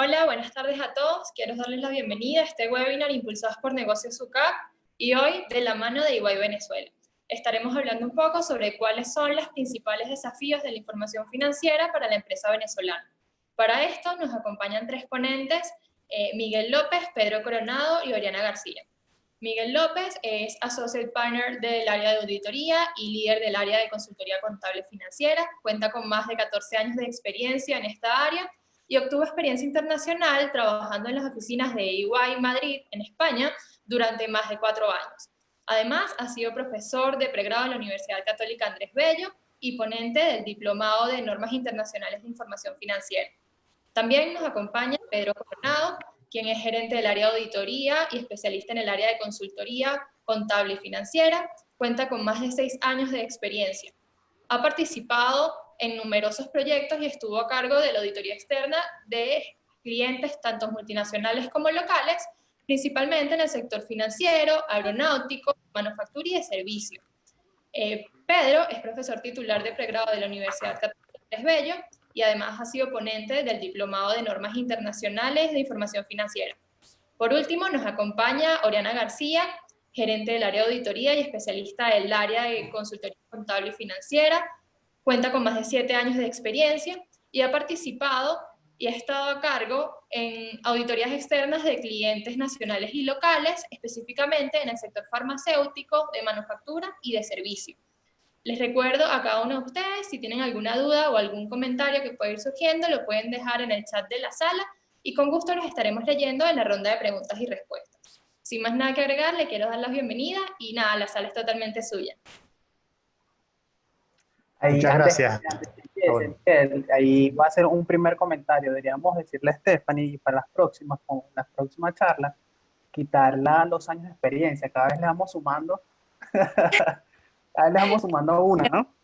Hola, buenas tardes a todos. Quiero darles la bienvenida a este webinar impulsados por Negocios UCAP y hoy de la mano de EY Venezuela. Estaremos hablando un poco sobre cuáles son los principales desafíos de la información financiera para la empresa venezolana. Para esto nos acompañan tres ponentes, Miguel López, Pedro Coronado y Oriana García. Miguel López es Associate Partner del área de auditoría y líder del área de consultoría contable financiera. Cuenta con más de 14 años de experiencia en esta área y obtuvo experiencia internacional trabajando en las oficinas de EY Madrid, en España, durante más de 4 años. Además, ha sido profesor de pregrado en la Universidad Católica Andrés Bello y ponente del Diplomado de Normas Internacionales de Información Financiera. También nos acompaña Pedro Coronado, quien es gerente del área de auditoría y especialista en el área de consultoría contable y financiera. Cuenta con más de 6 años de experiencia. Ha participado en numerosos proyectos y estuvo a cargo de la auditoría externa de clientes tanto multinacionales como locales, principalmente en el sector financiero, aeronáutico, manufactura y de servicio. Pedro es profesor titular de pregrado de la Universidad Católica Andrés Bello y además ha sido ponente del Diplomado de Normas Internacionales de Información Financiera. Por último, nos acompaña Oriana García, gerente del área de auditoría y especialista del área de consultoría contable y financiera. Cuenta con más de 7 años de experiencia y ha participado y ha estado a cargo en auditorías externas de clientes nacionales y locales, específicamente en el sector farmacéutico, de manufactura y de servicio. Les recuerdo a cada uno de ustedes, si tienen alguna duda o algún comentario que pueda ir surgiendo, lo pueden dejar en el chat de la sala y con gusto los estaremos leyendo en la ronda de preguntas y respuestas. Sin más nada que agregar, le quiero dar la bienvenida y nada, la sala es totalmente suya. Ahí, Muchas gracias. antes que empiecen, ahí va a ser un primer comentario. Deberíamos decirle a Stephanie para con las próximas charlas, quitarla los años de experiencia. Cada vez le vamos sumando, cada vez le vamos sumando una, ¿no?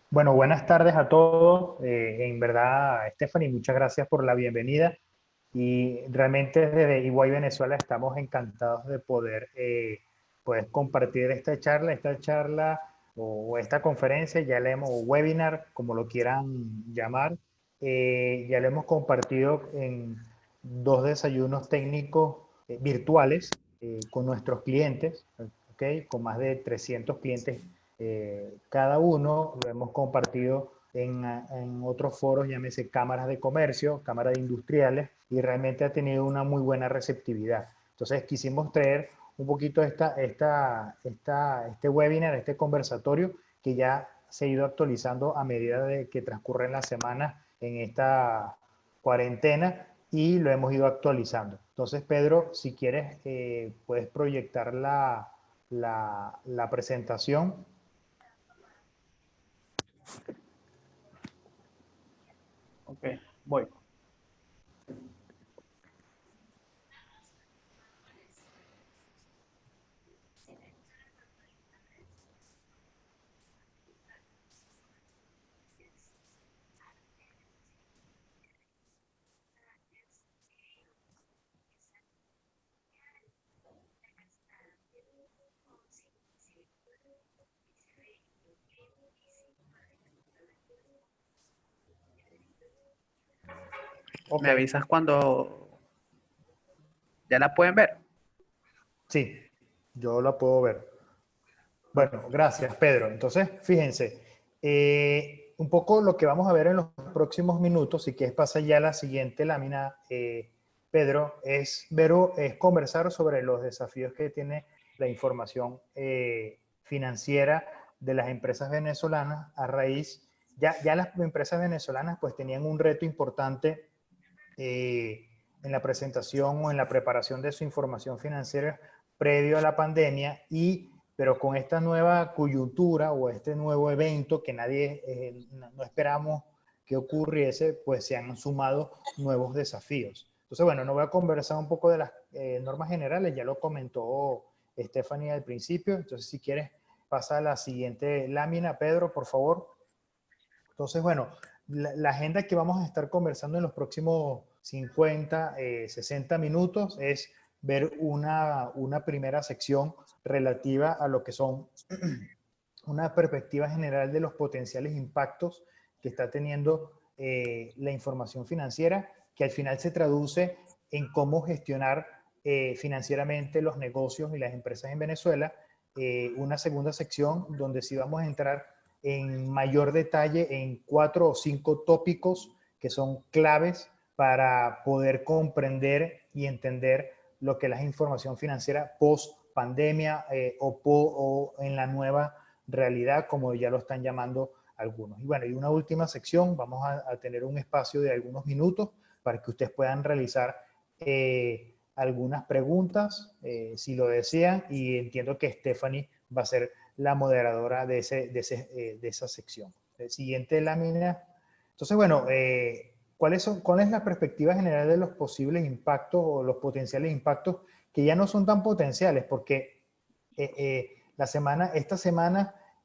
Bueno, buenas tardes a todos. En verdad, Stephanie, muchas gracias por la bienvenida. Y realmente desde EY Venezuela estamos encantados de poder compartir esta charla o esta conferencia, o webinar, como lo quieran llamar. Ya lo hemos compartido en 2 desayunos técnicos virtuales con nuestros clientes, ¿okay? Con más de 300 clientes cada uno. Lo hemos compartido en otros foros, llámese cámaras de comercio, cámaras de industriales, y realmente ha tenido una muy buena receptividad. Entonces quisimos traer un poquito este webinar, este conversatorio, que ya se ha ido actualizando a medida de que transcurren las semanas en esta cuarentena, y lo hemos ido actualizando. Entonces, Pedro, si quieres, puedes proyectar la presentación. Ok, voy. Okay. ¿Me avisas cuando ya la pueden ver? Sí, yo la puedo ver. Bueno, gracias, Pedro. Entonces, fíjense, un poco lo que vamos a ver en los próximos minutos, si quieres pasa ya a la siguiente lámina, Pedro, es conversar sobre los desafíos que tiene la información financiera de las empresas venezolanas a raíz, ya las empresas venezolanas pues tenían un reto importante en la presentación o en la preparación de su información financiera previo a la pandemia, pero con esta nueva coyuntura o este nuevo evento que nadie no esperamos que ocurriese, pues se han sumado nuevos desafíos. Entonces, bueno, no voy a conversar un poco de las normas generales, ya lo comentó Stephanie al principio. Entonces, si quieres, pasa a la siguiente lámina, Pedro, por favor. Entonces, bueno, la agenda que vamos a estar conversando en los próximos 50, 60 minutos es ver una primera sección relativa a lo que son una perspectiva general de los potenciales impactos que está teniendo la información financiera, que al final se traduce en cómo gestionar financieramente los negocios y las empresas en Venezuela. Una segunda sección donde sí vamos a entrar en mayor detalle en 4 o 5 tópicos que son claves para poder comprender y entender lo que es la información financiera post pandemia o en la nueva realidad, como ya lo están llamando algunos. Y bueno, y una última sección, vamos a tener un espacio de algunos minutos para que ustedes puedan realizar algunas preguntas, si lo desean, y entiendo que Stephanie va a ser la moderadora de esa sección. Siguiente lámina. Entonces, bueno, ¿cuál es la perspectiva general de los posibles impactos o los potenciales impactos que ya no son tan potenciales? Porque esta semana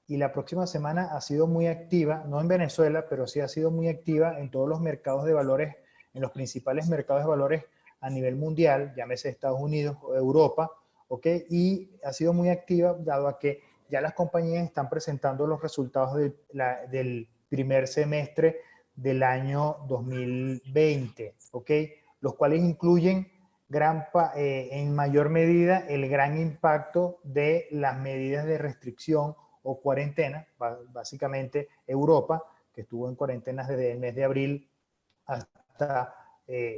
y la próxima semana ha sido muy activa, no en Venezuela, pero sí ha sido muy activa en todos los mercados de valores, en los principales mercados de valores a nivel mundial, llámese Estados Unidos o Europa, ¿ok? Y ha sido muy activa dado a que ya las compañías están presentando los resultados del primer semestre del año 2020, ¿ok? Los cuales incluyen en mayor medida el gran impacto de las medidas de restricción o cuarentena, básicamente Europa, que estuvo en cuarentenas desde el mes de abril hasta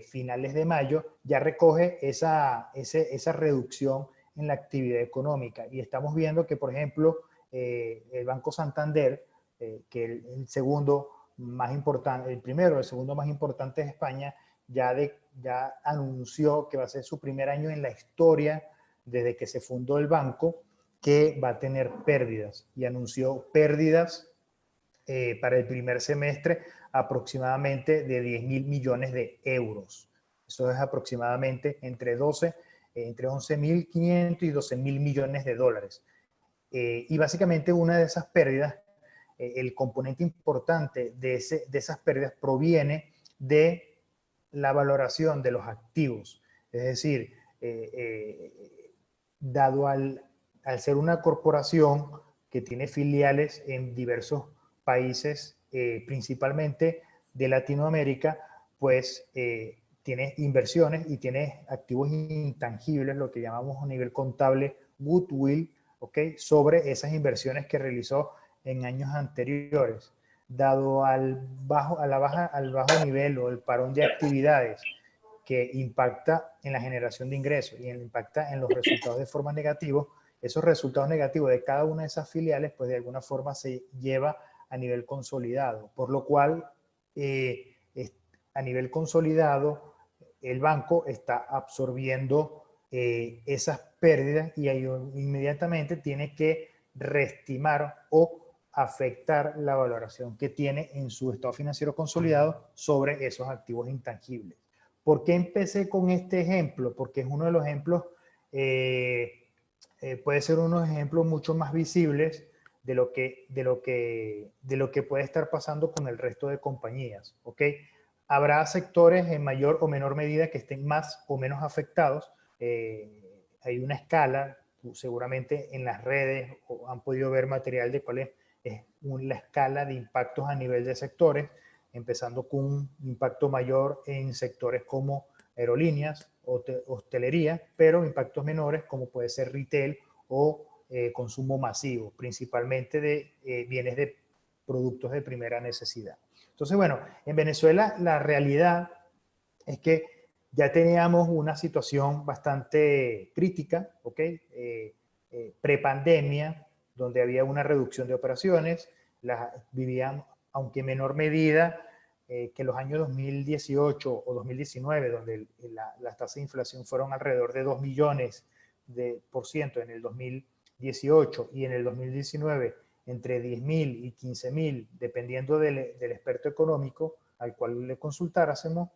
finales de mayo, ya recoge esa reducción en la actividad económica. Y estamos viendo que, por ejemplo, el Banco Santander, que el segundo más importante, el primero, el segundo más importante de España, ya anunció que va a ser su primer año en la historia desde que se fundó el banco que va a tener pérdidas, y anunció pérdidas para el primer semestre aproximadamente de 10.000 millones de euros. Eso es aproximadamente entre 11.500 y 12.000 millones de dólares. Y básicamente una de esas pérdidas, el componente importante de esas pérdidas proviene de la valoración de los activos. Es decir, dado al ser una corporación que tiene filiales en diversos países, principalmente de Latinoamérica, pues tiene inversiones y tiene activos intangibles, lo que llamamos a nivel contable goodwill, ¿okay? Sobre esas inversiones que realizó en años anteriores. Dado al bajo nivel o el parón de actividades que impacta en la generación de ingresos y impacta en los resultados de forma negativa, esos resultados negativos de cada una de esas filiales, pues de alguna forma se lleva a nivel consolidado, por lo cual a nivel consolidado el banco está absorbiendo esas pérdidas y ahí inmediatamente tiene que reestimar o afectar la valoración que tiene en su estado financiero consolidado sobre esos activos intangibles. ¿Por qué empecé con este ejemplo? Porque es uno de los ejemplos, puede ser unos ejemplos mucho más visibles de lo que puede estar pasando con el resto de compañías, ¿ok? Habrá sectores en mayor o menor medida que estén más o menos afectados. Hay una escala, seguramente en las redes han podido ver material de cuál es la escala de impactos a nivel de sectores, empezando con un impacto mayor en sectores como aerolíneas, hostelería, pero impactos menores como puede ser retail o consumo masivo, principalmente de bienes de productos de primera necesidad. Entonces, bueno, en Venezuela la realidad es que ya teníamos una situación bastante crítica, ¿ok? Prepandemia, donde había una reducción de operaciones, vivían, aunque en menor medida, que los años 2018 o 2019, donde las tasas de inflación fueron alrededor de 2 millones por ciento en el 2018 y en el 2019 entre 10.000 y 15.000, dependiendo del experto económico al cual le consultáramos.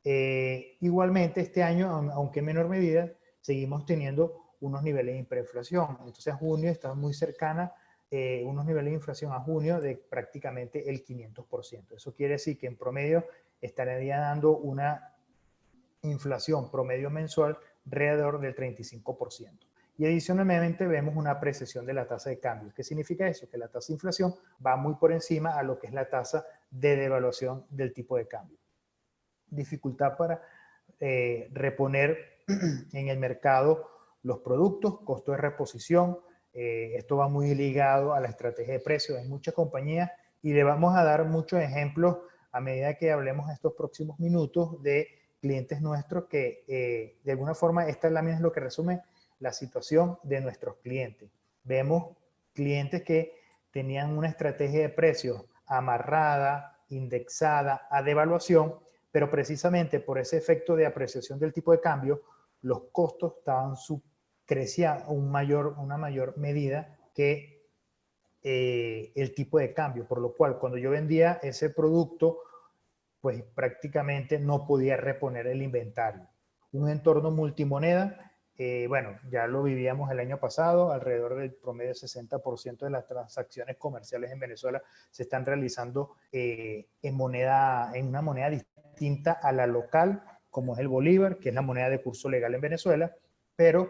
Igualmente este año, aunque en menor medida, seguimos teniendo unos niveles de hiperinflación. Entonces junio está muy cercana, unos niveles de inflación a junio de prácticamente el 500%. Eso quiere decir que en promedio estaría dando una inflación promedio mensual alrededor del 35%. Y adicionalmente vemos una apreciación de la tasa de cambio. ¿Qué significa eso? Que la tasa de inflación va muy por encima a lo que es la tasa de devaluación del tipo de cambio. Dificultad para reponer en el mercado los productos, costo de reposición. Esto va muy ligado a la estrategia de precios. Hay muchas compañías y le vamos a dar muchos ejemplos a medida que hablemos estos próximos minutos de clientes nuestros que de alguna forma esta lámina es lo que resume la situación de nuestros clientes. Vemos clientes que tenían una estrategia de precios amarrada, indexada a devaluación, pero precisamente por ese efecto de apreciación del tipo de cambio, los costos crecían una mayor medida que el tipo de cambio, por lo cual cuando yo vendía ese producto, pues prácticamente no podía reponer el inventario. Un entorno multimoneda, bueno, ya lo vivíamos el año pasado, alrededor del promedio 60% de las transacciones comerciales en Venezuela se están realizando en una moneda distinta a la local, como es el bolívar, que es la moneda de curso legal en Venezuela, pero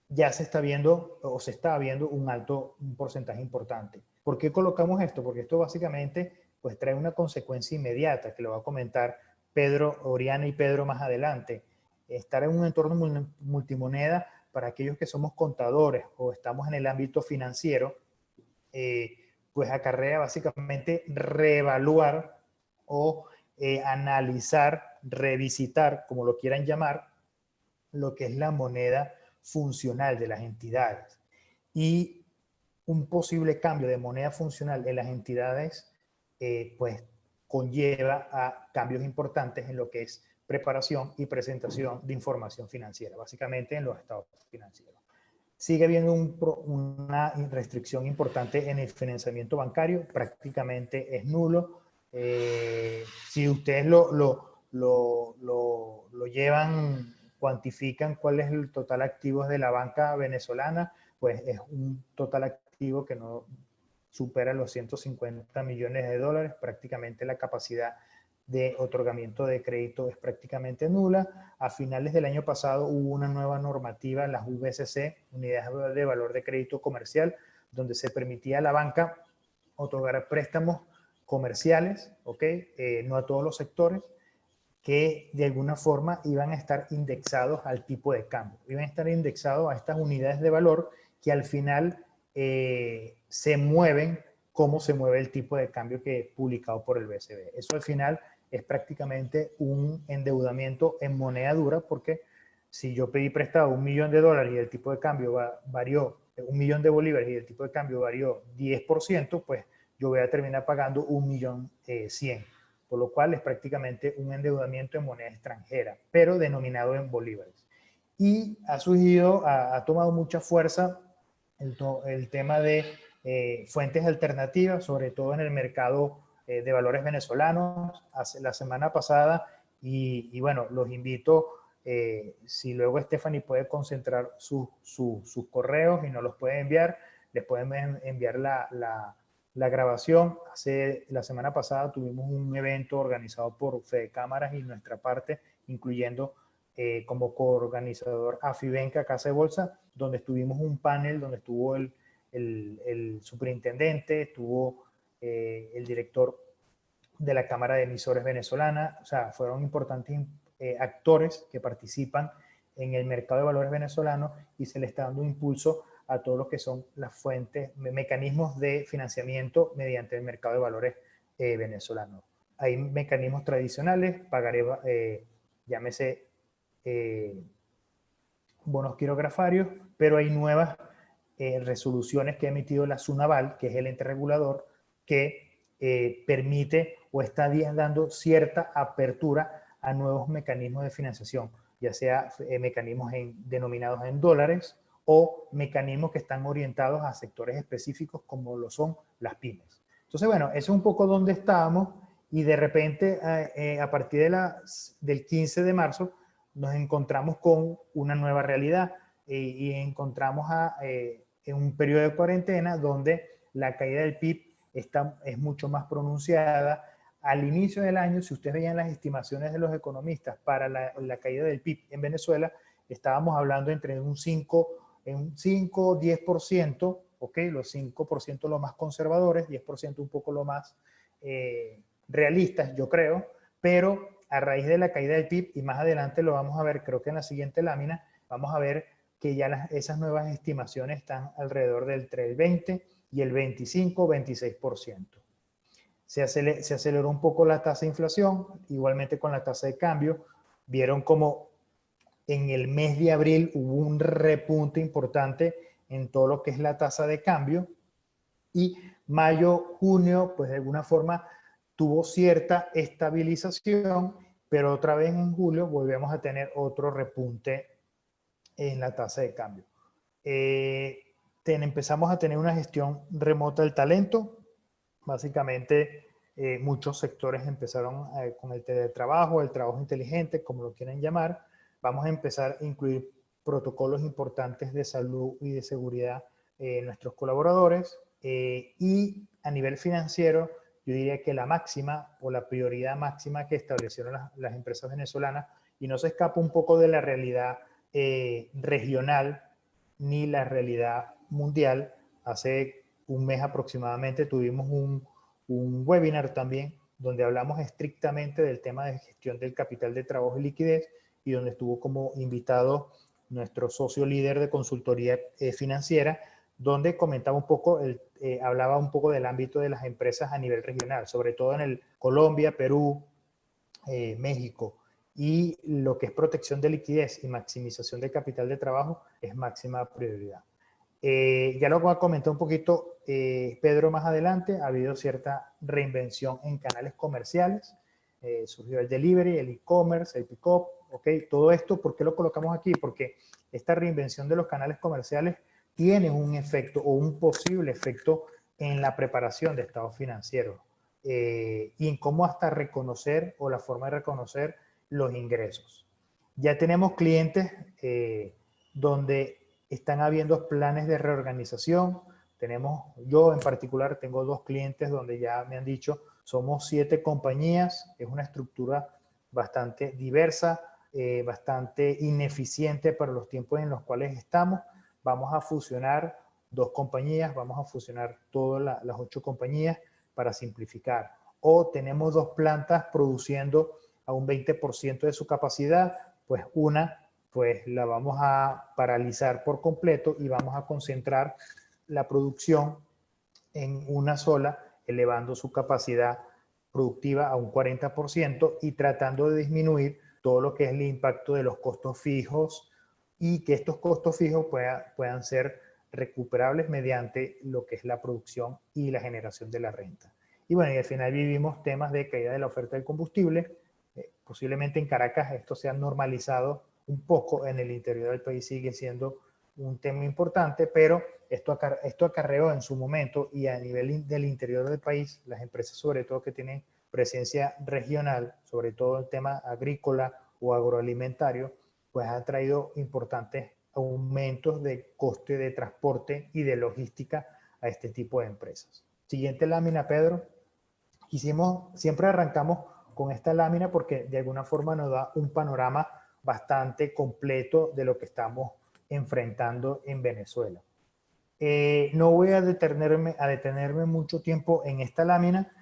ya se está viendo o se está viendo un porcentaje importante. ¿Por qué colocamos esto? Porque esto básicamente pues trae una consecuencia inmediata que lo va a comentar Pedro, Oriana y Pedro más adelante. Estar en un entorno multimoneda para aquellos que somos contadores o estamos en el ámbito financiero, pues acarrea básicamente reevaluar o analizar, revisitar, como lo quieran llamar, lo que es la moneda funcional de las entidades. Y un posible cambio de moneda funcional en las entidades, pues conlleva a cambios importantes en lo que es preparación y presentación de información financiera, básicamente en los estados financieros. Sigue habiendo una restricción importante en el financiamiento bancario, prácticamente es nulo. Si ustedes lo llevan, cuantifican cuál es el total activos de la banca venezolana, pues es un total activo que no supera los 150 millones de dólares, prácticamente la capacidad de otorgamiento de crédito es prácticamente nula. A finales del año pasado hubo una nueva normativa, las VCC, Unidades de Valor de Crédito Comercial, donde se permitía a la banca otorgar préstamos comerciales, ¿ok? No a todos los sectores, que de alguna forma iban a estar indexados al tipo de cambio, iban a estar indexados a estas unidades de valor que al final se mueven como se mueve el tipo de cambio que es publicado por el BCB. Eso al final es prácticamente un endeudamiento en moneda dura, porque si yo pedí prestado $1 millón y el tipo de cambio varió, 1 millón de bolívares y el tipo de cambio varió 10%, pues yo voy a terminar pagando 1.100.000, por lo cual es prácticamente un endeudamiento en moneda extranjera, pero denominado en bolívares. Y ha tomado mucha fuerza el tema de fuentes alternativas, sobre todo en el mercado de valores venezolanos. La semana pasada, y bueno, los invito, si luego Stephanie puede concentrar sus correos y nos los puede enviar, les pueden enviar la grabación. La semana pasada tuvimos un evento organizado por Fede Cámaras y nuestra parte, incluyendo como coorganizador a Fibenca Casa de Bolsa, donde estuvimos un panel donde estuvo el superintendente, estuvo el director de la Cámara de Emisores Venezolana. O sea, fueron importantes actores que participan en el mercado de valores venezolano y se le está dando impulso a todo lo que son las fuentes, mecanismos de financiamiento mediante el mercado de valores venezolano. Hay mecanismos tradicionales, pagaré, llámese bonos quirografarios, pero hay nuevas resoluciones que ha emitido la SUNAVAL, que es el ente regulador, que permite o está dando cierta apertura a nuevos mecanismos de financiación, ya sea mecanismos denominados en dólares o mecanismos que están orientados a sectores específicos como lo son las pymes. Entonces, bueno, eso es un poco donde estábamos y de repente a partir del 15 de marzo nos encontramos con una nueva realidad y encontramos en un periodo de cuarentena donde la caída del PIB es mucho más pronunciada. Al inicio del año, si ustedes veían las estimaciones de los economistas para la caída del PIB en Venezuela, estábamos hablando entre un 5, 10%, ¿ok? Los 5% los más conservadores, 10% un poco lo más realistas, yo creo, pero a raíz de la caída del PIB, y más adelante lo vamos a ver, creo que en la siguiente lámina, vamos a ver que ya esas nuevas estimaciones están alrededor del entre el 20 y el 25 o 26%. Se aceleró un poco la tasa de inflación, igualmente con la tasa de cambio. Vieron como en el mes de abril hubo un repunte importante en todo lo que es la tasa de cambio, y mayo, junio, pues de alguna forma tuvo cierta estabilización, pero otra vez en julio volvemos a tener otro repunte en la tasa de cambio. Empezamos a tener una gestión remota del talento. Básicamente, muchos sectores empezaron con el teletrabajo, el trabajo inteligente, como lo quieren llamar. Vamos a empezar a incluir protocolos importantes de salud y de seguridad en nuestros colaboradores. Y a nivel financiero, yo diría que la máxima o la prioridad máxima que establecieron las empresas venezolanas, y no se escapa un poco de la realidad regional ni la realidad mundial. Hace un mes aproximadamente tuvimos un webinar también donde hablamos estrictamente del tema de gestión del capital de trabajo y liquidez, y donde estuvo como invitado nuestro socio líder de consultoría financiera, donde comentaba un poco, hablaba un poco del ámbito de las empresas a nivel regional, sobre todo en el Colombia, Perú, México, y lo que es protección de liquidez y maximización de capital de trabajo es máxima prioridad. Ya lo voy a comentar un poquito, Pedro, más adelante. Ha habido cierta reinvención en canales comerciales, surgió el delivery, el e-commerce, el pick-up, ¿ok? Todo esto, ¿por qué lo colocamos aquí? Porque esta reinvención de los canales comerciales tiene un efecto o un posible efecto en la preparación de estados financieros, y en cómo hasta reconocer, o la forma de reconocer los ingresos. Ya tenemos clientes donde están habiendo planes de reorganización. Yo en particular tengo 2 clientes donde ya me han dicho, somos 7 compañías, es una estructura bastante diversa, bastante ineficiente para los tiempos en los cuales estamos. Vamos a fusionar 2 compañías, vamos a fusionar todas las 8 compañías para simplificar. O tenemos 2 plantas produciendo a un 20% de su capacidad, pues pues la vamos a paralizar por completo y vamos a concentrar la producción en una sola, elevando su capacidad productiva a un 40% y tratando de disminuir todo lo que es el impacto de los costos fijos, y que estos costos fijos puedan ser recuperables mediante lo que es la producción y la generación de la renta. Y bueno, y al final vivimos temas de caída de la oferta del combustible. Posiblemente en Caracas esto se ha normalizado un poco, en el interior del país sigue siendo un tema importante, pero esto acarreó en su momento, y a nivel del interior del país, las empresas sobre todo que tienen presencia regional, sobre todo el tema agrícola o agroalimentario, pues ha traído importantes aumentos de coste de transporte y de logística a este tipo de empresas. Siguiente lámina, Pedro. Siempre arrancamos con esta lámina porque de alguna forma nos da un panorama bastante completo de lo que estamos enfrentando en Venezuela. No voy a detenerme mucho tiempo en esta lámina.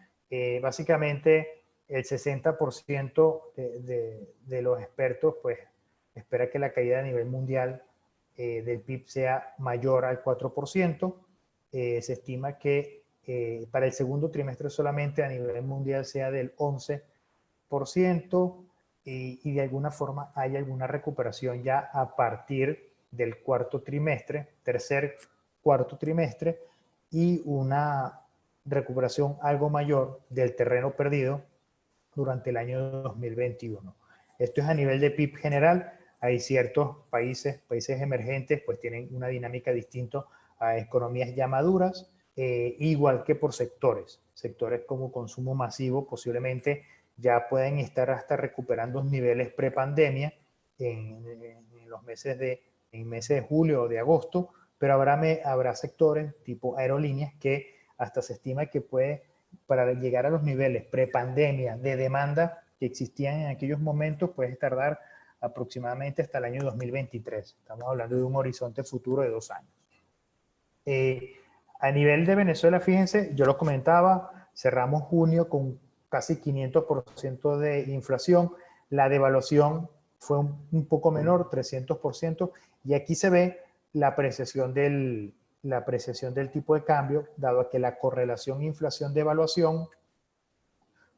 Básicamente el 60% de los expertos pues espera que la caída a nivel mundial del PIB sea mayor al 4%. Se estima que para el segundo trimestre solamente a nivel mundial sea del 11%, y de alguna forma hay alguna recuperación ya a partir del tercer cuarto trimestre, y una recuperación algo mayor del terreno perdido durante el año 2021. Esto es a nivel de PIB general. Hay ciertos países emergentes, pues tienen una dinámica distinta a economías ya maduras, igual que por sectores como consumo masivo posiblemente ya pueden estar hasta recuperando niveles prepandemia en los meses de julio o de agosto, pero habrá sectores tipo aerolíneas que hasta se estima que para llegar a los niveles prepandemia de demanda que existían en aquellos momentos, puede tardar aproximadamente hasta el año 2023. Estamos hablando de un horizonte futuro de 2 años. A nivel de Venezuela, fíjense, yo lo comentaba, cerramos junio con casi 500% de inflación, la devaluación fue un poco menor, 300%, y aquí se ve la apreciación del tipo de cambio, dado que la correlación inflación-devaluación,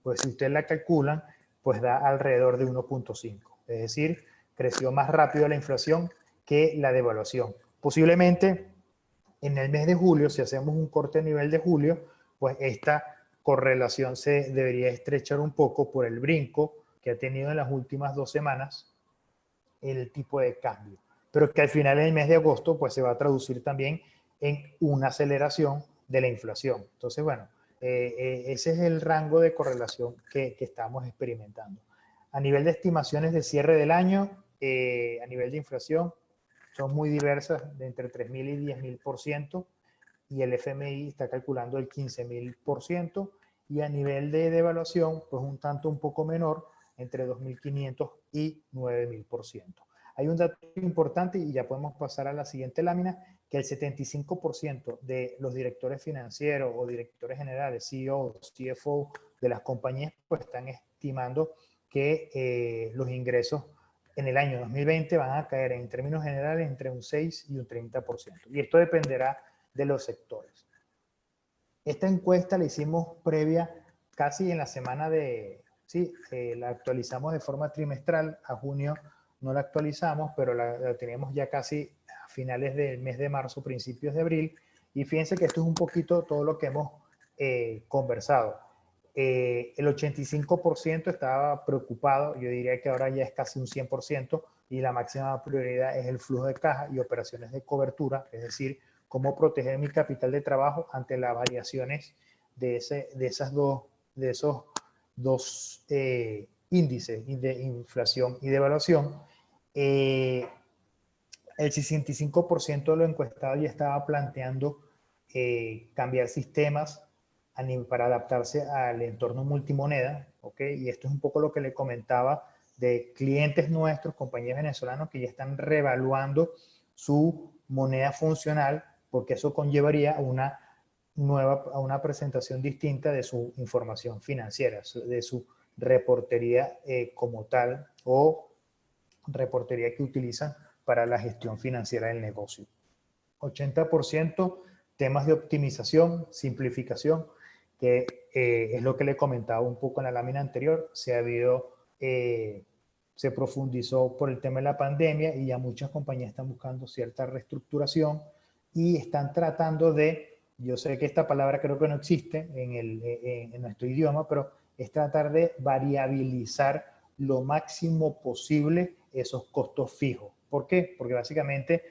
pues si ustedes la calculan, pues da alrededor de 1.5. Es decir, creció más rápido la inflación que la devaluación. Posiblemente en el mes de julio, si hacemos un corte a nivel de julio, pues esta correlación se debería estrechar un poco por el brinco que ha tenido en las últimas 2 semanas el tipo de cambio, pero que al final del mes de agosto pues se va a traducir también en una aceleración de la inflación. Entonces, bueno, ese es el rango de correlación que estamos experimentando. A nivel de estimaciones de cierre del año, a nivel de inflación, son muy diversas, de entre 3.000 y 10.000%, y el FMI está calculando el 15.000%, y a nivel de devaluación, pues un poco menor, entre 2.500 y 9.000%. Hay un dato importante, y ya podemos pasar a la siguiente lámina, que el 75% de los directores financieros o directores generales, CEO, CFO de las compañías, pues están estimando que los ingresos en el año 2020 van a caer en términos generales entre un 6 y un 30%. Y esto dependerá de los sectores. Esta encuesta la hicimos previa casi en la semana de... Sí, la actualizamos de forma trimestral. A junio no la actualizamos, pero la tenemos ya casi a finales del mes de marzo, principios de abril. Y fíjense que esto es un poquito todo lo que hemos conversado. El 85% estaba preocupado, yo diría que ahora ya es casi un 100%, y la máxima prioridad es el flujo de caja y operaciones de cobertura, es decir, cómo proteger mi capital de trabajo ante las variaciones de esos dos índices de inflación y devaluación. El 65% de los encuestados ya estaba planteando cambiar sistemas para adaptarse al entorno multimoneda, ¿ok? Y esto es un poco lo que le comentaba de clientes nuestros, compañías venezolanos, que ya están reevaluando su moneda funcional, porque eso conllevaría a una presentación distinta de su información financiera, de su reportería como tal, o reportería que utilizan para la gestión financiera del negocio. 80% temas de optimización, simplificación, que es lo que le comentaba un poco en la lámina anterior. Se profundizó por el tema de la pandemia, y ya muchas compañías están buscando cierta reestructuración y están tratando de, yo sé que esta palabra creo que no existe en nuestro idioma, pero es tratar de variabilizar lo máximo posible esos costos fijos. ¿Por qué? Porque básicamente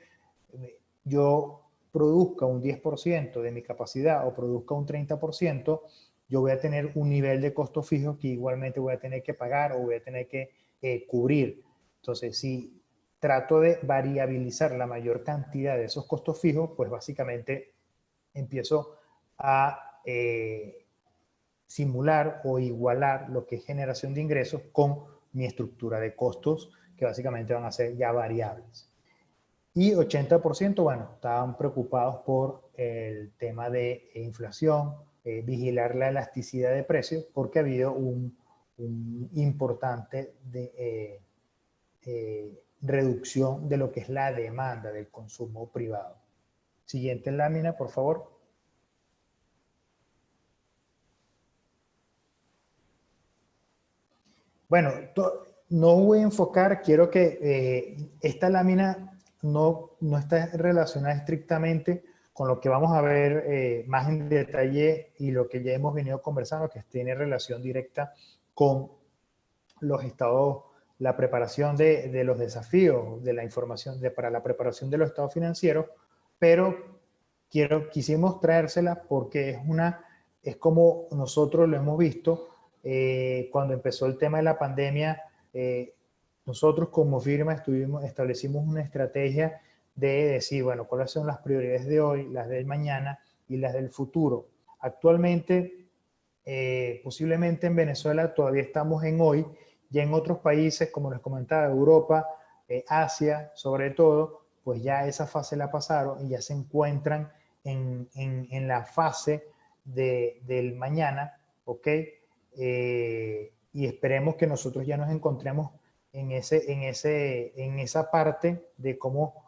yo produzca un 10% de mi capacidad o produzca un 30%, yo voy a tener un nivel de costo fijo que igualmente voy a tener que pagar o voy a tener que cubrir. Entonces, si trato de variabilizar la mayor cantidad de esos costos fijos, pues básicamente empiezo a simular o igualar lo que es generación de ingresos con mi estructura de costos, que básicamente van a ser ya variables. Y 80%, bueno, estaban preocupados por el tema de inflación, vigilar la elasticidad de precios, porque ha habido un importante reducción de lo que es la demanda del consumo privado. Siguiente lámina, por favor. Bueno, no voy a enfocar, quiero que esta lámina no está relacionada estrictamente con lo que vamos a ver más en detalle y lo que ya hemos venido conversando, que tiene relación directa con los estados, la preparación de los desafíos de la información para la preparación de los estados financieros, pero quisimos traérsela porque es como nosotros lo hemos visto. Cuando empezó el tema de la pandemia, nosotros como firma establecimos una estrategia de decir, bueno, cuáles son las prioridades de hoy, las del mañana y las del futuro. Actualmente, posiblemente en Venezuela todavía estamos en hoy, Ya en otros países, como les comentaba, Europa, Asia, sobre todo, pues ya esa fase la pasaron y ya se encuentran en la fase del mañana, ¿ok? Y esperemos que nosotros ya nos encontremos en esa parte de cómo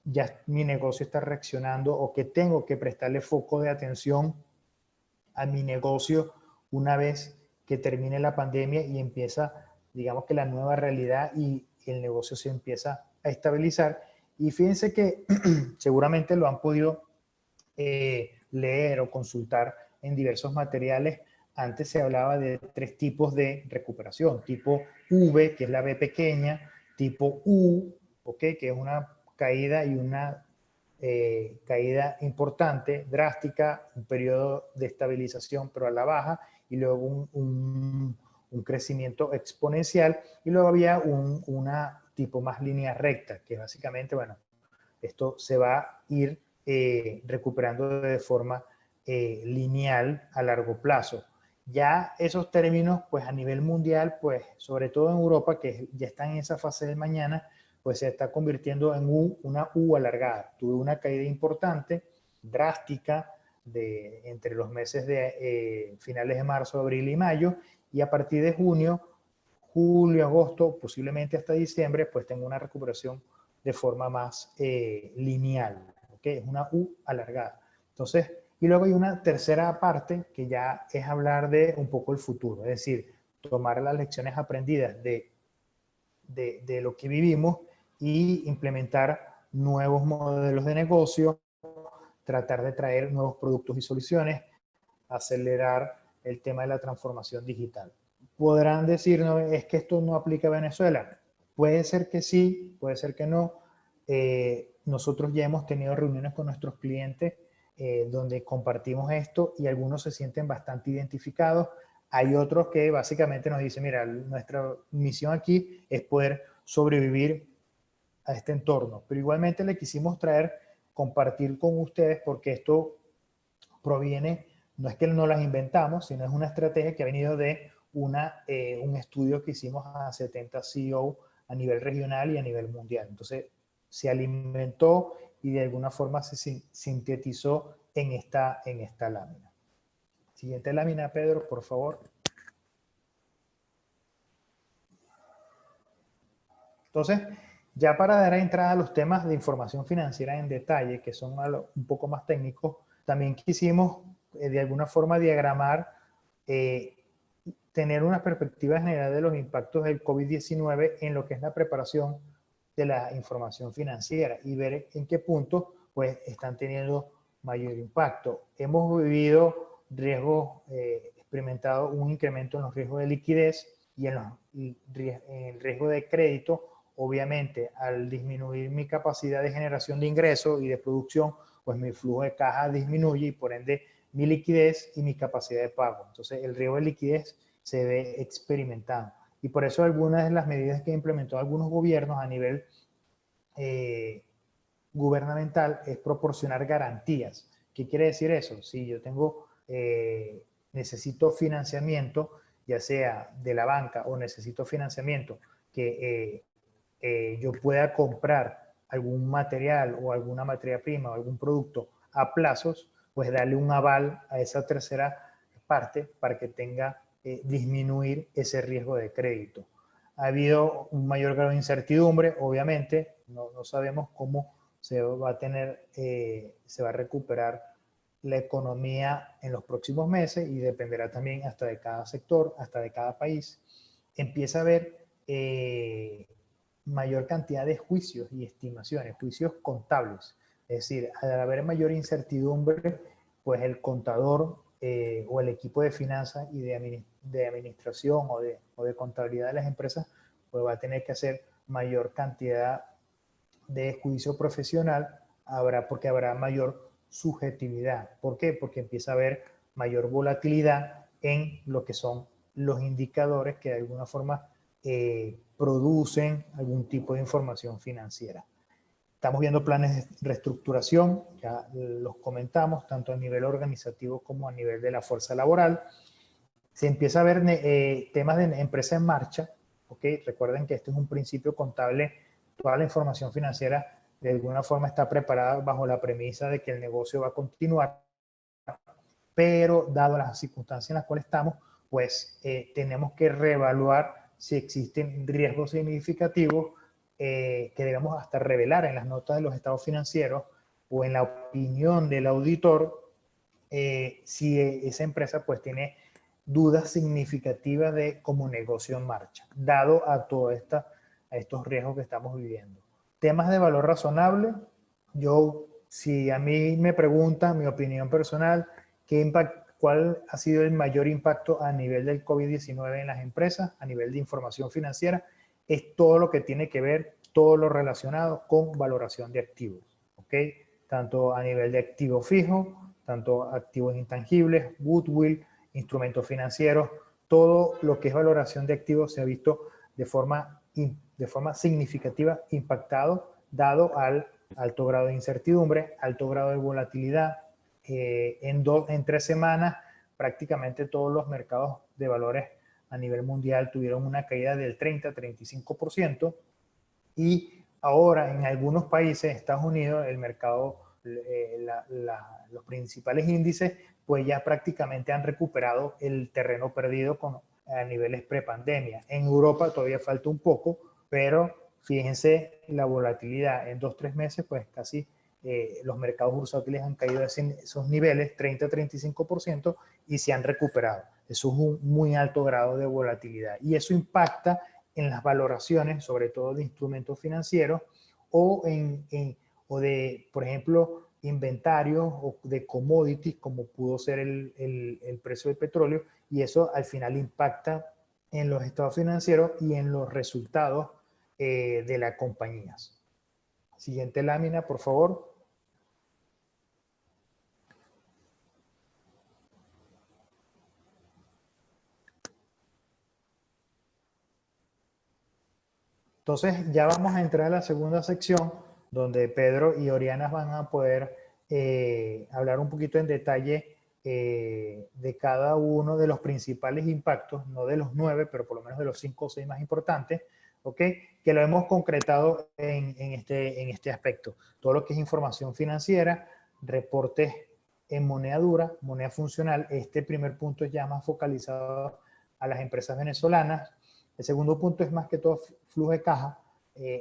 ya mi negocio está reaccionando o que tengo que prestarle foco de atención a mi negocio una vez que termine la pandemia y empieza, digamos que la nueva realidad y el negocio se empieza a estabilizar. Y fíjense que seguramente lo han podido leer o consultar en diversos materiales. Antes se hablaba de 3 tipos de recuperación: tipo V, que es la B pequeña; tipo U, ¿okay?, que es una caída y una caída importante, drástica, un periodo de estabilización pero a la baja, y luego un crecimiento exponencial, y luego había una tipo más línea recta, que básicamente, bueno, esto se va a ir recuperando de forma lineal a largo plazo. Ya esos términos, pues a nivel mundial, pues sobre todo en Europa, que ya están en esa fase del mañana, pues se está convirtiendo en una U alargada. Tuve una caída importante, drástica, entre los meses de finales de marzo, abril y mayo, y a partir de junio, julio, agosto, posiblemente hasta diciembre, pues tengo una recuperación de forma más lineal, ¿ok? Es una U alargada. Entonces, y luego hay una tercera parte que ya es hablar de un poco el futuro, es decir, tomar las lecciones aprendidas de lo que vivimos y implementar nuevos modelos de negocio, tratar de traer nuevos productos y soluciones, acelerar el tema de la transformación digital. Podrán decir, no, es que esto no aplica a Venezuela. Puede ser que sí, puede ser que no. Nosotros ya hemos tenido reuniones con nuestros clientes donde compartimos esto y algunos se sienten bastante identificados. Hay otros que básicamente nos dicen, mira, nuestra misión aquí es poder sobrevivir a este entorno. Pero igualmente le quisimos traer, compartir con ustedes, porque esto proviene, no es que no las inventamos, sino es una estrategia que ha venido de un estudio que hicimos a 70 CEO a nivel regional y a nivel mundial. Entonces, se alimentó y de alguna forma se sintetizó en esta lámina. Siguiente lámina, Pedro, por favor. Entonces, ya para dar entrada a los temas de información financiera en detalle, que son un poco más técnicos, también quisimos de alguna forma diagramar, tener una perspectiva general de los impactos del COVID-19 en lo que es la preparación de la información financiera y ver en qué puntos pues, están teniendo mayor impacto. Hemos vivido riesgos, experimentado un incremento en los riesgos de liquidez y en el riesgo de crédito. Obviamente, al disminuir mi capacidad de generación de ingresos y de producción, pues mi flujo de caja disminuye y por ende mi liquidez y mi capacidad de pago. Entonces, el riesgo de liquidez se ve experimentado. Y por eso algunas de las medidas que implementó algunos gobiernos a nivel gubernamental es proporcionar garantías. ¿Qué quiere decir eso? Si yo necesito financiamiento, ya sea de la banca o necesito financiamiento que yo pueda comprar algún material o alguna materia prima o algún producto a plazos, pues darle un aval a esa tercera parte para que tenga disminuir ese riesgo de crédito. Ha habido un mayor grado de incertidumbre, obviamente, no sabemos cómo se va a recuperar la economía en los próximos meses y dependerá también hasta de cada sector, hasta de cada país. Empieza a haber mayor cantidad de juicios y estimaciones, juicios contables. Es decir, al haber mayor incertidumbre, pues el contador o el equipo de finanzas y de administración o de contabilidad de las empresas, pues va a tener que hacer mayor cantidad de juicio profesional, porque habrá mayor subjetividad. ¿Por qué? Porque empieza a haber mayor volatilidad en lo que son los indicadores que de alguna forma producen algún tipo de información financiera. Estamos viendo planes de reestructuración, ya los comentamos, tanto a nivel organizativo como a nivel de la fuerza laboral. se empieza a ver temas de empresa en marcha, ¿ok? Recuerden que este es un principio contable, toda la información financiera de alguna forma está preparada bajo la premisa de que el negocio va a continuar, pero dado las circunstancias en las cuales estamos, pues tenemos que reevaluar si existen riesgos significativos que debemos hasta revelar en las notas de los estados financieros o en la opinión del auditor, si esa empresa pues tiene dudas significativas de cómo negocio en marcha, dado a a estos riesgos que estamos viviendo. Temas de valor razonable, si a mí me preguntan mi opinión personal, ¿cuál ha sido el mayor impacto a nivel del COVID-19 en las empresas, a nivel de información financiera? Es todo lo que tiene que ver, todo lo relacionado con valoración de activos, ¿ok? Tanto a nivel de activo fijo, tanto activos intangibles, goodwill, instrumentos financieros, todo lo que es valoración de activos se ha visto de forma significativa impactado, dado al alto grado de incertidumbre, alto grado de volatilidad. En 3 semanas prácticamente todos los mercados de valores a nivel mundial tuvieron una caída del 30-35%, y ahora en algunos países, Estados Unidos, el mercado, los principales índices, pues ya prácticamente han recuperado el terreno perdido a niveles prepandemia. En Europa todavía falta un poco, pero fíjense la volatilidad en 2-3 meses, pues casi los mercados bursátiles han caído a esos niveles, 30-35%, y se han recuperado. Eso es un muy alto grado de volatilidad y eso impacta en las valoraciones, sobre todo de instrumentos financieros o de, por ejemplo, inventarios o de commodities, como pudo ser el precio del petróleo, y eso al final impacta en los estados financieros y en los resultados de las compañías. Siguiente lámina, por favor. Entonces ya vamos a entrar a la segunda sección, donde Pedro y Oriana van a poder hablar un poquito en detalle de cada uno de los principales impactos, no de los 9, pero por lo menos de los 5 o 6 más importantes, ¿ok? Que lo hemos concretado en este aspecto. Todo lo que es información financiera, reportes en moneda dura, moneda funcional. Este primer punto es ya más focalizado a las empresas venezolanas. El segundo punto es más que todo flujo de caja.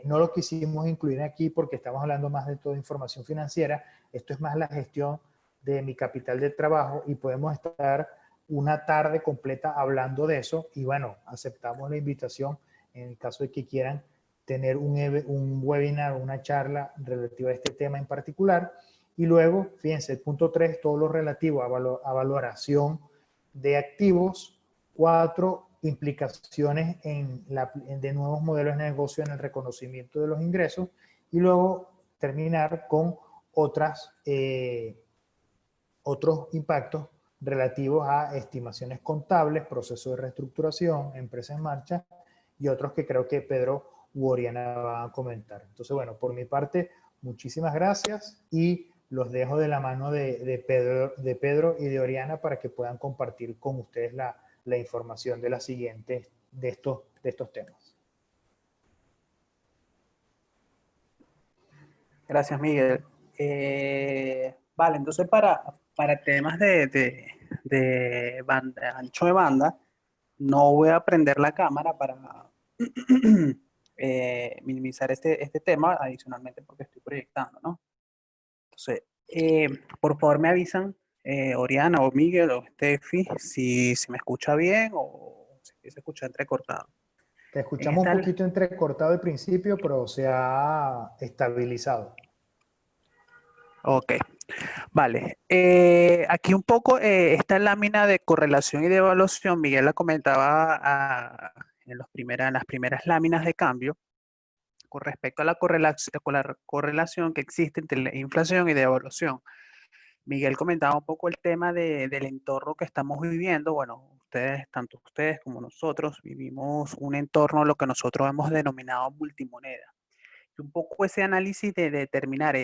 No lo quisimos incluir aquí porque estamos hablando más de toda información financiera. Esto es más la gestión de mi capital de trabajo y podemos estar una tarde completa hablando de eso. Y bueno, aceptamos la invitación en el caso de que quieran tener un webinar o una charla relativa a este tema en particular. Y luego, fíjense, el punto 3, todo lo relativo a valoración de activos. 4, implicaciones de nuevos modelos de negocio en el reconocimiento de los ingresos, y luego terminar con otros impactos relativos a estimaciones contables, proceso de reestructuración, empresa en marcha, y otros que creo que Pedro u Oriana van a comentar. Entonces, bueno, por mi parte, muchísimas gracias y los dejo de la mano de Pedro y de Oriana para que puedan compartir con ustedes la información de la siguiente de estos temas. Gracias, Miguel. Vale, entonces para temas de ancho de banda, no voy a prender la cámara para minimizar este tema, adicionalmente porque estoy proyectando, ¿no? Entonces, por favor me avisan, Oriana o Miguel o Steffi, si me escucha bien o si se escucha entrecortado. Te escuchamos un poquito entrecortado al principio, pero se ha estabilizado. Ok, vale. Aquí un poco esta lámina de correlación y de evaluación, Miguel la comentaba en las primeras láminas de cambio con respecto a la correlación que existe entre la inflación y de evaluación. Miguel comentaba un poco el tema del entorno que estamos viviendo. Bueno, tanto ustedes como nosotros, vivimos un entorno, lo que nosotros hemos denominado multimoneda. Y un poco ese análisis de determinar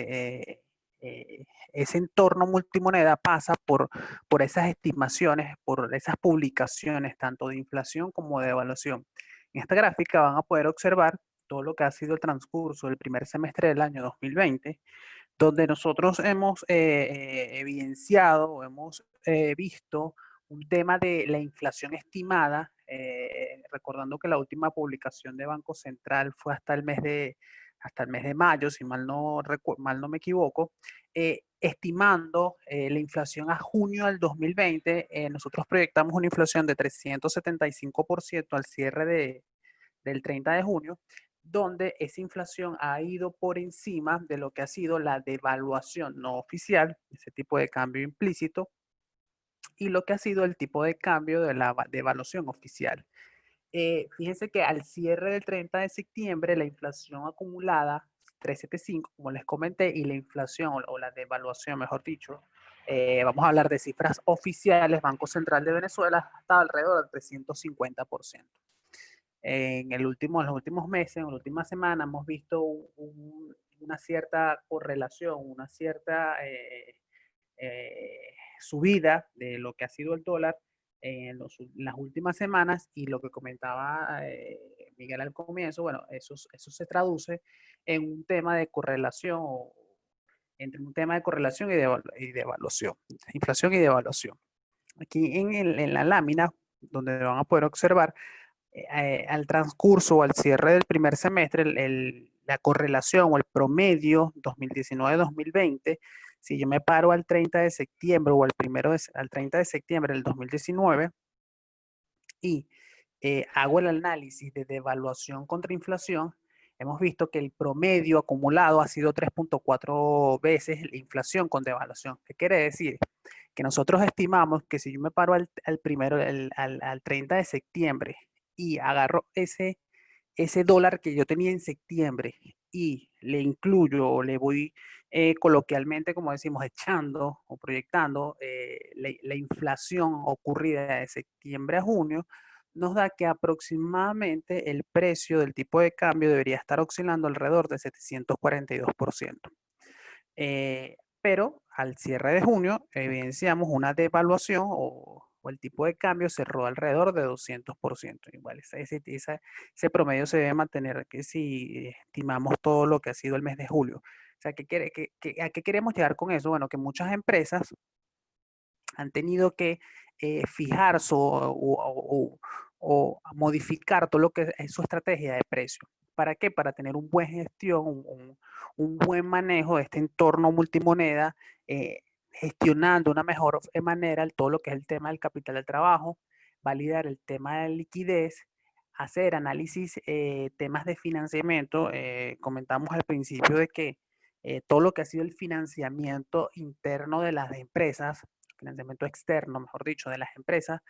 ese entorno multimoneda pasa por esas estimaciones, por esas publicaciones, tanto de inflación como de devaluación. En esta gráfica van a poder observar todo lo que ha sido el transcurso del primer semestre del año 2020, donde nosotros hemos evidenciado, hemos visto un tema de la inflación estimada, recordando que la última publicación de Banco Central fue hasta el mes de mayo, si mal no me equivoco, estimando la inflación a junio del 2020, nosotros proyectamos una inflación de 375% al cierre del 30 de junio, donde esa inflación ha ido por encima de lo que ha sido la devaluación no oficial, ese tipo de cambio implícito, y lo que ha sido el tipo de cambio de la devaluación oficial. Fíjense que al cierre del 30 de septiembre, la inflación acumulada, 375, como les comenté, y la inflación o la devaluación, mejor dicho, vamos a hablar de cifras oficiales, Banco Central de Venezuela, estaba alrededor del 350%. En los últimos meses, en las últimas semanas, hemos visto una cierta correlación, una cierta subida de lo que ha sido el dólar en las últimas semanas, y lo que comentaba Miguel al comienzo, bueno, eso se traduce en un tema de correlación, entre un tema de correlación y devaluación, inflación y devaluación. Aquí en la lámina, donde van a poder observar, al transcurso o al cierre del primer semestre, la correlación o el promedio 2019-2020, si yo me paro al 30 de septiembre o al 30 de septiembre del 2019 y hago el análisis de devaluación contra inflación, hemos visto que el promedio acumulado ha sido 3.4 veces la inflación con devaluación. ¿Qué quiere decir? Que nosotros estimamos que si yo me paro al 30 de septiembre y agarro ese dólar que yo tenía en septiembre y le incluyo o le voy coloquialmente, como decimos, echando o proyectando la inflación ocurrida de septiembre a junio, nos da que aproximadamente el precio del tipo de cambio debería estar oscilando alrededor de 742%. Pero al cierre de junio evidenciamos una devaluación o el tipo de cambio cerró alrededor de 200%. Igual ese promedio se debe mantener que si estimamos todo lo que ha sido el mes de julio. O sea, ¿a qué queremos llegar con eso? Bueno, que muchas empresas han tenido que fijar o modificar todo lo que es su estrategia de precio. ¿Para qué? Para tener un buen gestión, un buen manejo de este entorno multimoneda, gestionando de una mejor manera todo lo que es el tema del capital del trabajo, validar el tema de liquidez, hacer análisis, temas de financiamiento. Comentamos al principio de que todo lo que ha sido el financiamiento interno de las empresas, financiamiento externo, mejor dicho, de las empresas,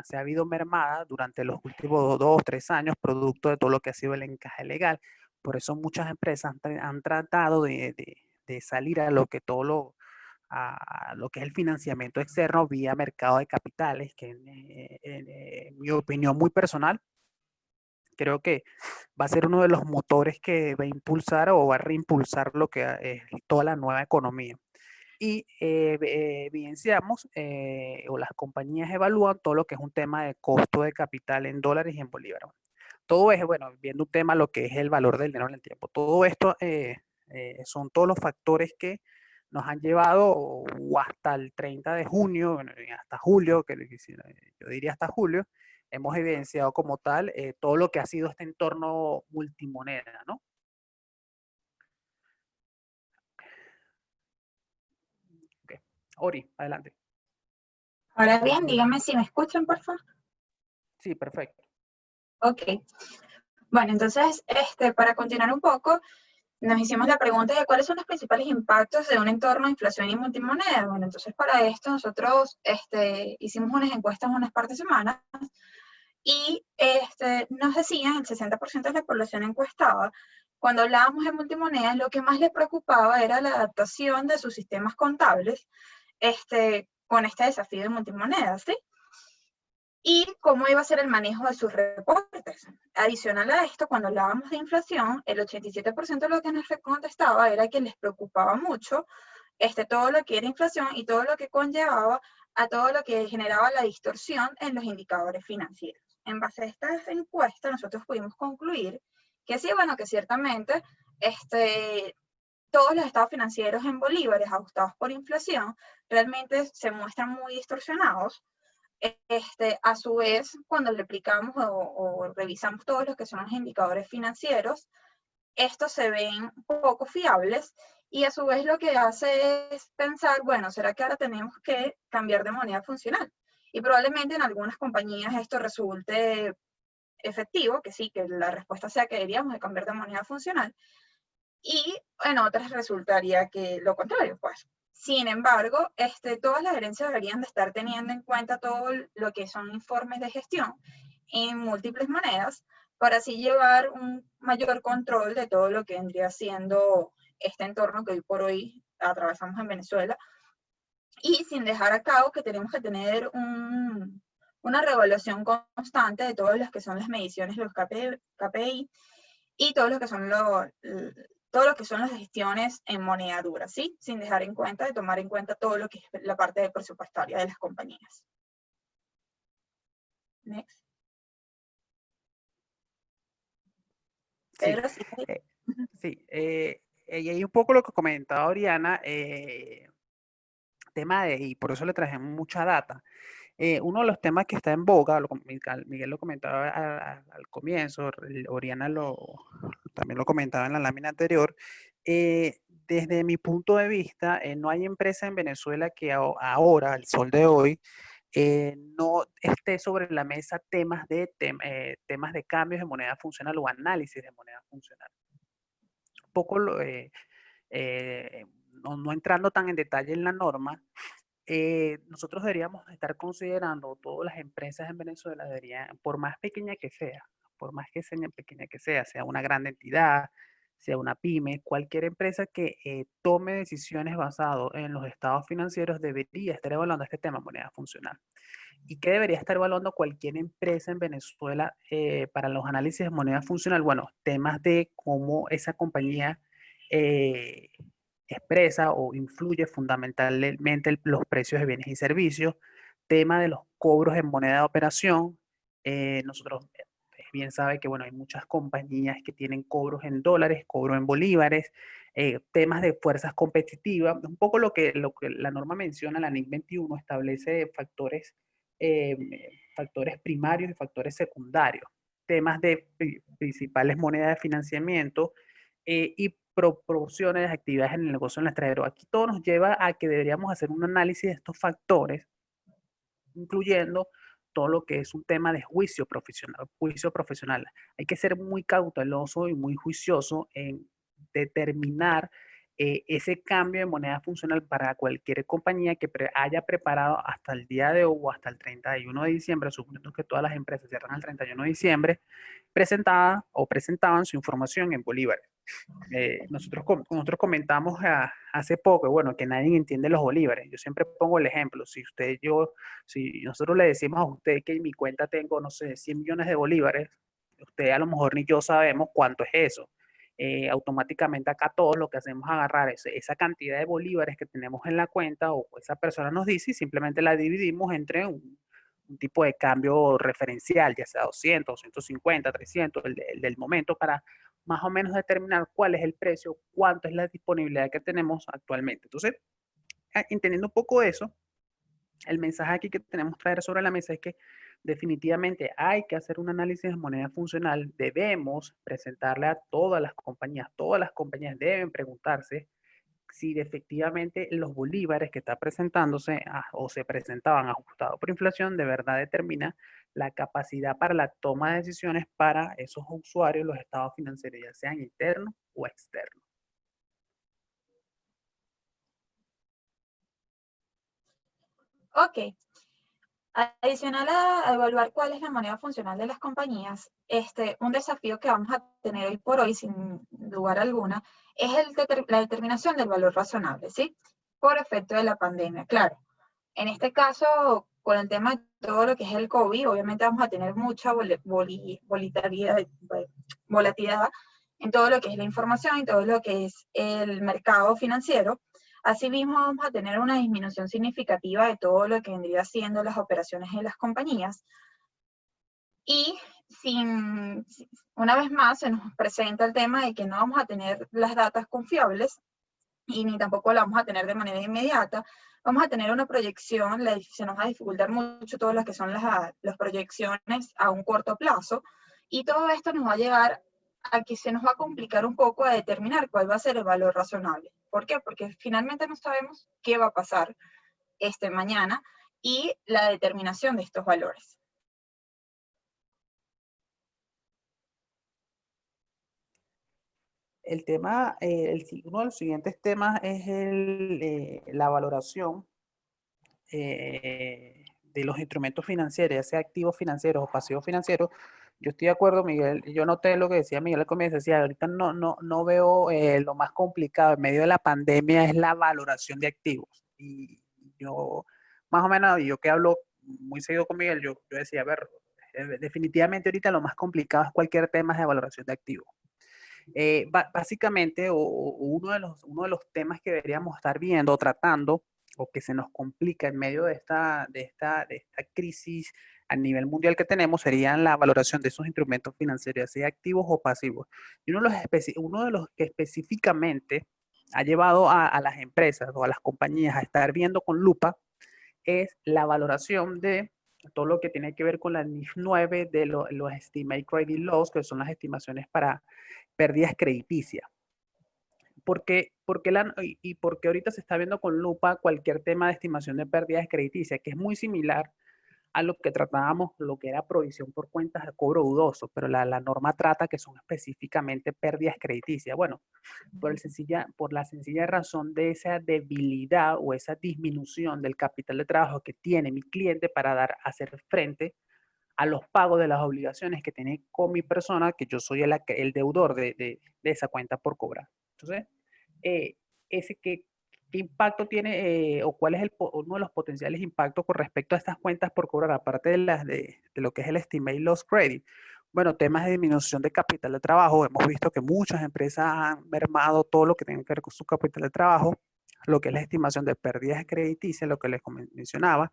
se ha habido mermada durante los últimos 2 o 3 años, producto de todo lo que ha sido el encaje legal. Por eso muchas empresas han tratado de salir a lo que es el financiamiento externo vía mercado de capitales, que en mi opinión muy personal, creo que va a ser uno de los motores que va a impulsar o va a reimpulsar lo que es toda la nueva economía. Y evidenciamos, o las compañías evalúan todo lo que es un tema de costo de capital en dólares y en bolívares. Todo es, bueno, viendo un tema lo que es el valor del dinero en el tiempo. Todo esto son todos los factores que nos han llevado o hasta el 30 de junio, bueno, hasta julio, yo diría hasta julio, hemos evidenciado como tal todo lo que ha sido este entorno multimoneda, ¿no? Okay. Ori, adelante. Ahora bien, dígame si me escuchan, por favor. Sí, perfecto. Ok. Bueno, entonces, para continuar un poco, nos hicimos la pregunta de cuáles son los principales impactos de un entorno de inflación y multimoneda. Bueno, entonces para esto nosotros hicimos unas encuestas unas par de semanas y nos decían, el 60% de la población encuestada, cuando hablábamos de multimonedas, lo que más les preocupaba era la adaptación de sus sistemas contables con este desafío de multimonedas, ¿sí? y cómo iba a ser el manejo de sus reportes. Adicional a esto, cuando hablábamos de inflación, el 87% de lo que nos contestaba era que les preocupaba mucho todo lo que era inflación y todo lo que conllevaba a todo lo que generaba la distorsión en los indicadores financieros. En base a esta encuesta, nosotros pudimos concluir que sí, bueno, que ciertamente todos los estados financieros en bolívares ajustados por inflación realmente se muestran muy distorsionados. A su vez, cuando replicamos o revisamos todos los que son los indicadores financieros, estos se ven poco fiables y a su vez lo que hace es pensar, bueno, ¿será que ahora tenemos que cambiar de moneda funcional? Y probablemente en algunas compañías esto resulte efectivo, que sí, que la respuesta sea que deberíamos de cambiar de moneda funcional, y en otras resultaría que lo contrario, pues. Sin embargo, todas las gerencias deberían de estar teniendo en cuenta todo lo que son informes de gestión en múltiples monedas para así llevar un mayor control de todo lo que vendría siendo este entorno que hoy por hoy atravesamos en Venezuela, y sin dejar a cabo que tenemos que tener una reevaluación constante de todas las que son las mediciones, los KPI, y todo lo que son las gestiones en moneda dura, ¿sí? Sin dejar en cuenta de tomar en cuenta todo lo que es la parte presupuestaria de las compañías. Next. Pedro, sí. Sí, y ahí un poco lo que comentaba Oriana, tema y por eso le traje mucha data. Uno de los temas que está en boga, Miguel lo comentaba al comienzo, Oriana también lo comentaba en la lámina anterior, desde mi punto de vista, no hay empresa en Venezuela que ahora, al sol de hoy, no esté sobre la mesa temas de cambios de moneda funcional o análisis de moneda funcional. Un poco, no entrando tan en detalle en la norma, nosotros deberíamos estar considerando, todas las empresas en Venezuela deberían, por más pequeña que sea, sea una gran entidad, sea una pyme, cualquier empresa que tome decisiones basadas en los estados financieros debería estar evaluando este tema, moneda funcional. ¿Y qué debería estar evaluando cualquier empresa en Venezuela para los análisis de moneda funcional? Bueno, temas de cómo esa compañía expresa o influye fundamentalmente los precios de bienes y servicios, tema de los cobros en moneda de operación. Nosotros bien sabe que bueno, hay muchas compañías que tienen cobros en dólares, cobros en bolívares, temas de fuerzas competitivas, un poco lo que la norma menciona, la NIC 21 establece factores primarios y factores secundarios, temas de principales monedas de financiamiento y proporciones de actividades en el negocio en el extranjero. Aquí todo nos lleva a que deberíamos hacer un análisis de estos factores, incluyendo todo lo que es un tema de juicio profesional. Hay que ser muy cauteloso y muy juicioso en determinar ese cambio de moneda funcional para cualquier compañía que haya preparado hasta el día de hoy o hasta el 31 de diciembre, suponiendo que todas las empresas cierran el 31 de diciembre, presentaban su información en bolívares. Nosotros comentamos hace poco, bueno, que nadie entiende los bolívares. Yo siempre pongo el ejemplo, si nosotros le decimos a usted que en mi cuenta tengo, no sé, 100 millones de bolívares, usted a lo mejor ni yo sabemos cuánto es eso. Automáticamente acá todos lo que hacemos es agarrar esa cantidad de bolívares que tenemos en la cuenta o esa persona nos dice y simplemente la dividimos entre un tipo de cambio referencial, ya sea 200, 250, 300, el del momento, para más o menos determinar cuál es el precio, cuánto es la disponibilidad que tenemos actualmente. Entonces, entendiendo un poco eso, el mensaje aquí que tenemos que traer sobre la mesa es que definitivamente hay que hacer un análisis de moneda funcional, debemos presentarle a todas las compañías deben preguntarse si efectivamente los bolívares que está presentándose o se presentaban ajustados por inflación de verdad determina la capacidad para la toma de decisiones para esos usuarios, los estados financieros, ya sean internos o externos. Ok. Adicional a evaluar cuál es la moneda funcional de las compañías, un desafío que vamos a tener hoy por hoy, sin lugar alguna, es la determinación del valor razonable, ¿sí? Por efecto de la pandemia, claro. En este caso, con el tema de todo lo que es el COVID, obviamente vamos a tener mucha volatilidad en todo lo que es la información y todo lo que es el mercado financiero. Asimismo, vamos a tener una disminución significativa de todo lo que vendría siendo las operaciones en las compañías. Y una vez más se nos presenta el tema de que no vamos a tener las datas confiables y ni tampoco la vamos a tener de manera inmediata. Vamos a tener una proyección, se nos va a dificultar mucho todo lo que son las proyecciones a un corto plazo, y todo esto nos va a llevar a que se nos va a complicar un poco a determinar cuál va a ser el valor razonable. ¿Por qué? Porque finalmente no sabemos qué va a pasar mañana y la determinación de estos valores. El tema, uno de los siguientes temas es la valoración de los instrumentos financieros, ya sea activos financieros o pasivos financieros. Yo estoy de acuerdo, Miguel. Yo noté lo que decía Miguel al comienzo. Decía, ahorita no veo lo más complicado en medio de la pandemia es la valoración de activos. Y yo, más o menos, yo que hablo muy seguido con Miguel, yo decía, a ver, definitivamente ahorita lo más complicado es cualquier tema de valoración de activos. Básicamente, uno de los temas que deberíamos estar viendo, tratando, o que se nos complica en medio de esta crisis a nivel mundial que tenemos, serían la valoración de esos instrumentos financieros, sea activos o pasivos. Y uno de los que específicamente ha llevado a las empresas o a las compañías a estar viendo con lupa es la valoración de todo lo que tiene que ver con la NIF 9 de los Estimate Credit Loss, que son las estimaciones para pérdidas crediticias. Porque ahorita se está viendo con lupa cualquier tema de estimación de pérdidas crediticias, que es muy similar a lo que tratábamos, lo que era provisión por cuentas de cobro dudoso, pero la norma trata que son específicamente pérdidas crediticias. Bueno, por la sencilla razón de esa debilidad o esa disminución del capital de trabajo que tiene mi cliente para hacer frente a los pagos de las obligaciones que tiene con mi persona, que yo soy el deudor de esa cuenta por cobrar. Entonces, ¿qué impacto tiene o cuál es uno de los potenciales impactos con respecto a estas cuentas por cobrar, aparte de lo que es el Estimate Loss Credit? Bueno, temas de disminución de capital de trabajo. Hemos visto que muchas empresas han mermado todo lo que tiene que ver con su capital de trabajo, lo que es la estimación de pérdidas crediticias, lo que les mencionaba.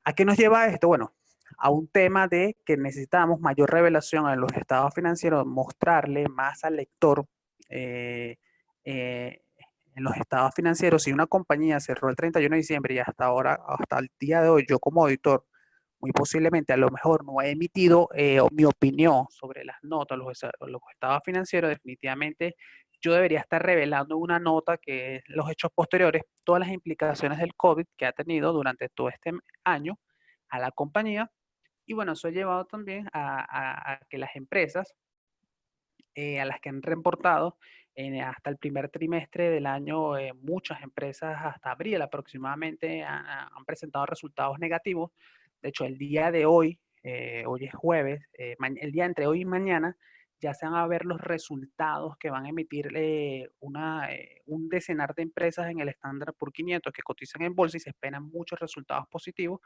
¿A qué nos lleva esto? Bueno, a un tema de que necesitamos mayor revelación en los estados financieros, mostrarle más al lector en los estados financieros. Si una compañía cerró el 31 de diciembre y hasta ahora, hasta el día de hoy, yo como auditor, muy posiblemente a lo mejor no he emitido mi opinión sobre las notas, los estados financieros, definitivamente yo debería estar revelando una nota que es los hechos posteriores, todas las implicaciones del COVID que ha tenido durante todo este año a la compañía. Y bueno, eso ha llevado también a que las empresas, a las que han reportado hasta el primer trimestre del año, muchas empresas hasta abril aproximadamente han presentado resultados negativos. De hecho, el día de hoy, hoy es jueves, el día entre hoy y mañana, ya se van a ver los resultados que van a emitir un decenar de empresas en el Standard Poor's 500 que cotizan en bolsa, y se esperan muchos resultados positivos,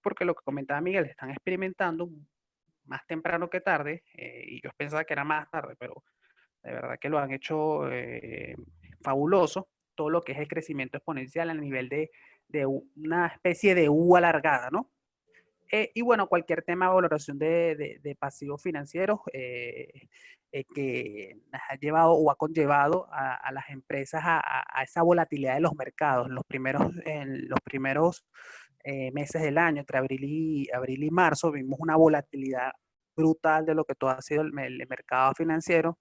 porque lo que comentaba Miguel, están experimentando más temprano que tarde, y yo pensaba que era más tarde, pero de verdad que lo han hecho fabuloso, todo lo que es el crecimiento exponencial a nivel de una especie de U alargada, ¿no? Y bueno, cualquier tema de valoración de pasivos financieros que ha llevado o ha conllevado a las empresas a esa volatilidad de los mercados en los primeros meses del año, entre abril y marzo, vimos una volatilidad brutal de lo que todo ha sido el mercado financiero.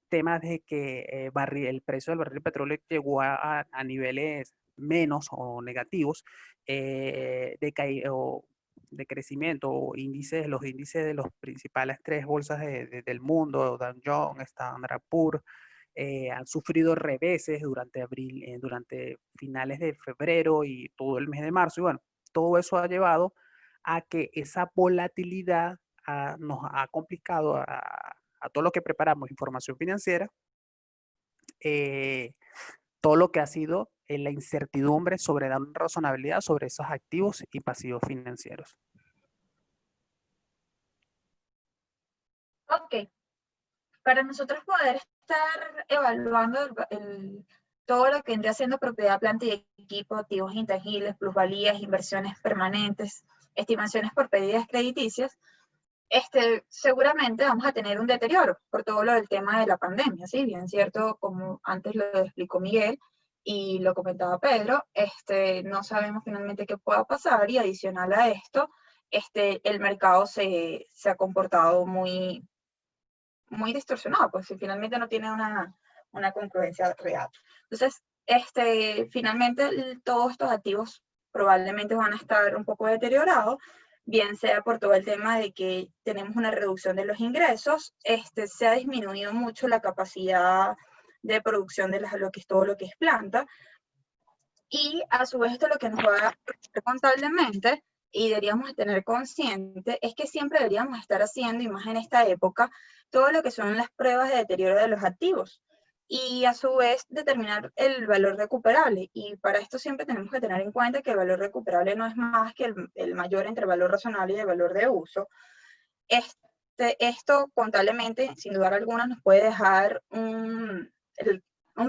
Temas de que el precio del barril de petróleo llegó a niveles menos o negativos, de crecimiento, o los índices de los principales tres bolsas del mundo, Dow Jones, Standard Poor's, han sufrido reveses durante finales de febrero y todo el mes de marzo. Y bueno, todo eso ha llevado a que esa volatilidad nos ha complicado a todo lo que preparamos información financiera, todo lo que ha sido la incertidumbre sobre dar una razonabilidad sobre esos activos y pasivos financieros. Ok, para nosotros poder estar evaluando todo lo que vendría siendo propiedad, planta y equipo, activos intangibles, plusvalías, inversiones permanentes, estimaciones por pérdidas crediticias, seguramente vamos a tener un deterioro por todo lo del tema de la pandemia, ¿sí? Bien cierto, como antes lo explicó Miguel y lo comentaba Pedro, no sabemos finalmente qué pueda pasar, y adicional a esto, el mercado se ha comportado muy distorsionado, pues si finalmente no tiene una concurrencia real. Entonces, finalmente todos estos activos probablemente van a estar un poco deteriorados, bien sea por todo el tema de que tenemos una reducción de los ingresos, se ha disminuido mucho la capacidad de producción de lo que es todo lo que es planta, y a su vez esto lo que nos va a contablemente, y deberíamos tener consciente, es que siempre deberíamos estar haciendo, y más en esta época, todo lo que son las pruebas de deterioro de los activos, y a su vez determinar el valor recuperable. Y para esto siempre tenemos que tener en cuenta que el valor recuperable no es más que el mayor entre el valor razonable y el valor de uso. Esto contablemente, sin duda alguna, nos puede dejar un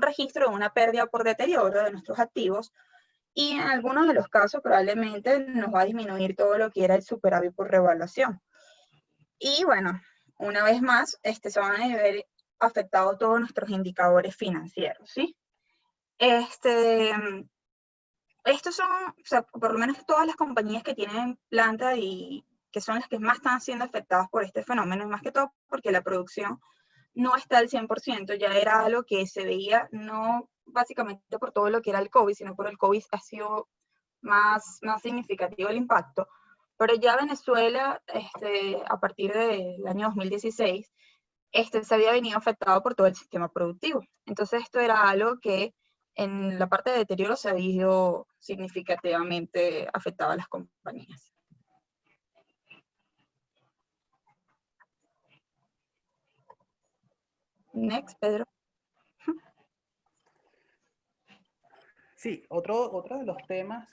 registro de una pérdida por deterioro de nuestros activos, y en algunos de los casos probablemente nos va a disminuir todo lo que era el superávit por revaluación. Y bueno, una vez más, se van a ver afectados todos nuestros indicadores financieros, ¿sí? Estos son, o sea, por lo menos todas las compañías que tienen planta y que son las que más están siendo afectadas por este fenómeno, más que todo porque la producción no está al 100%, ya era algo que se veía, no básicamente por todo lo que era el COVID, sino por el COVID ha sido más significativo el impacto. Pero ya Venezuela, a partir del año 2016, se había venido afectado por todo el sistema productivo. Entonces esto era algo que en la parte de deterioro se ha visto significativamente afectado a las compañías. Next, Pedro. Sí, otro de los temas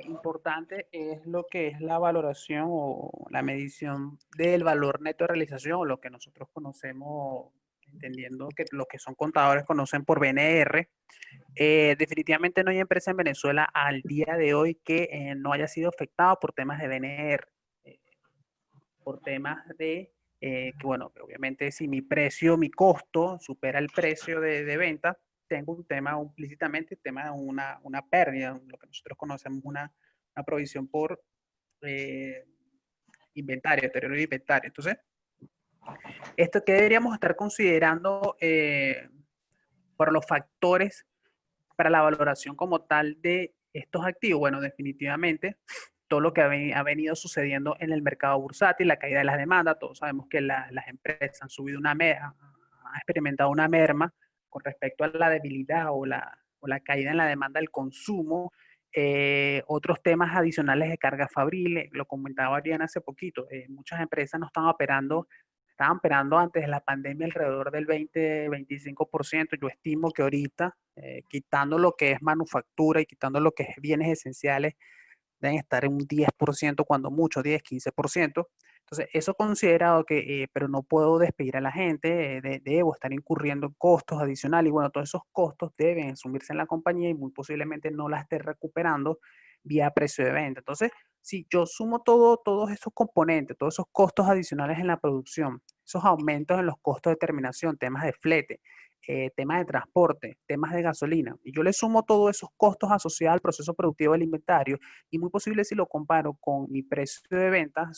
importantes es lo que es la valoración o la medición del valor neto de realización, o lo que nosotros conocemos, entendiendo que lo que son contadores conocen por BNR. Definitivamente no hay empresa en Venezuela al día de hoy que no haya sido afectada por temas de BNR, por temas de que, bueno, obviamente si mi precio, mi costo supera el precio de venta, tengo un tema implícitamente, tema de una pérdida, lo que nosotros conocemos una provisión por inventario, deterioro de inventario. Entonces, esto que deberíamos estar considerando por los factores para la valoración como tal de estos activos. Bueno, definitivamente todo lo que ha venido sucediendo en el mercado bursátil, la caída de las demandas. Todos sabemos que las empresas han subido han experimentado una merma con respecto a la debilidad o la caída en la demanda del consumo. Otros temas adicionales de carga fabril, lo comentaba Ariana hace poquito, muchas empresas no estaban operando antes de la pandemia alrededor del 20-25%. Yo estimo que ahorita, quitando lo que es manufactura y quitando lo que es bienes esenciales, deben estar en un 10%, cuando mucho, 10-15%. Entonces, eso considerado que, pero no puedo despedir a la gente, debo estar incurriendo en costos adicionales, y bueno, todos esos costos deben asumirse en la compañía y muy posiblemente no la esté recuperando vía precio de venta. Entonces, si yo sumo todos esos componentes, todos esos costos adicionales en la producción, esos aumentos en los costos de terminación, temas de flete, temas de transporte, temas de gasolina, y yo le sumo todos esos costos asociados al proceso productivo del inventario, y muy posible si lo comparo con mi precio de venta,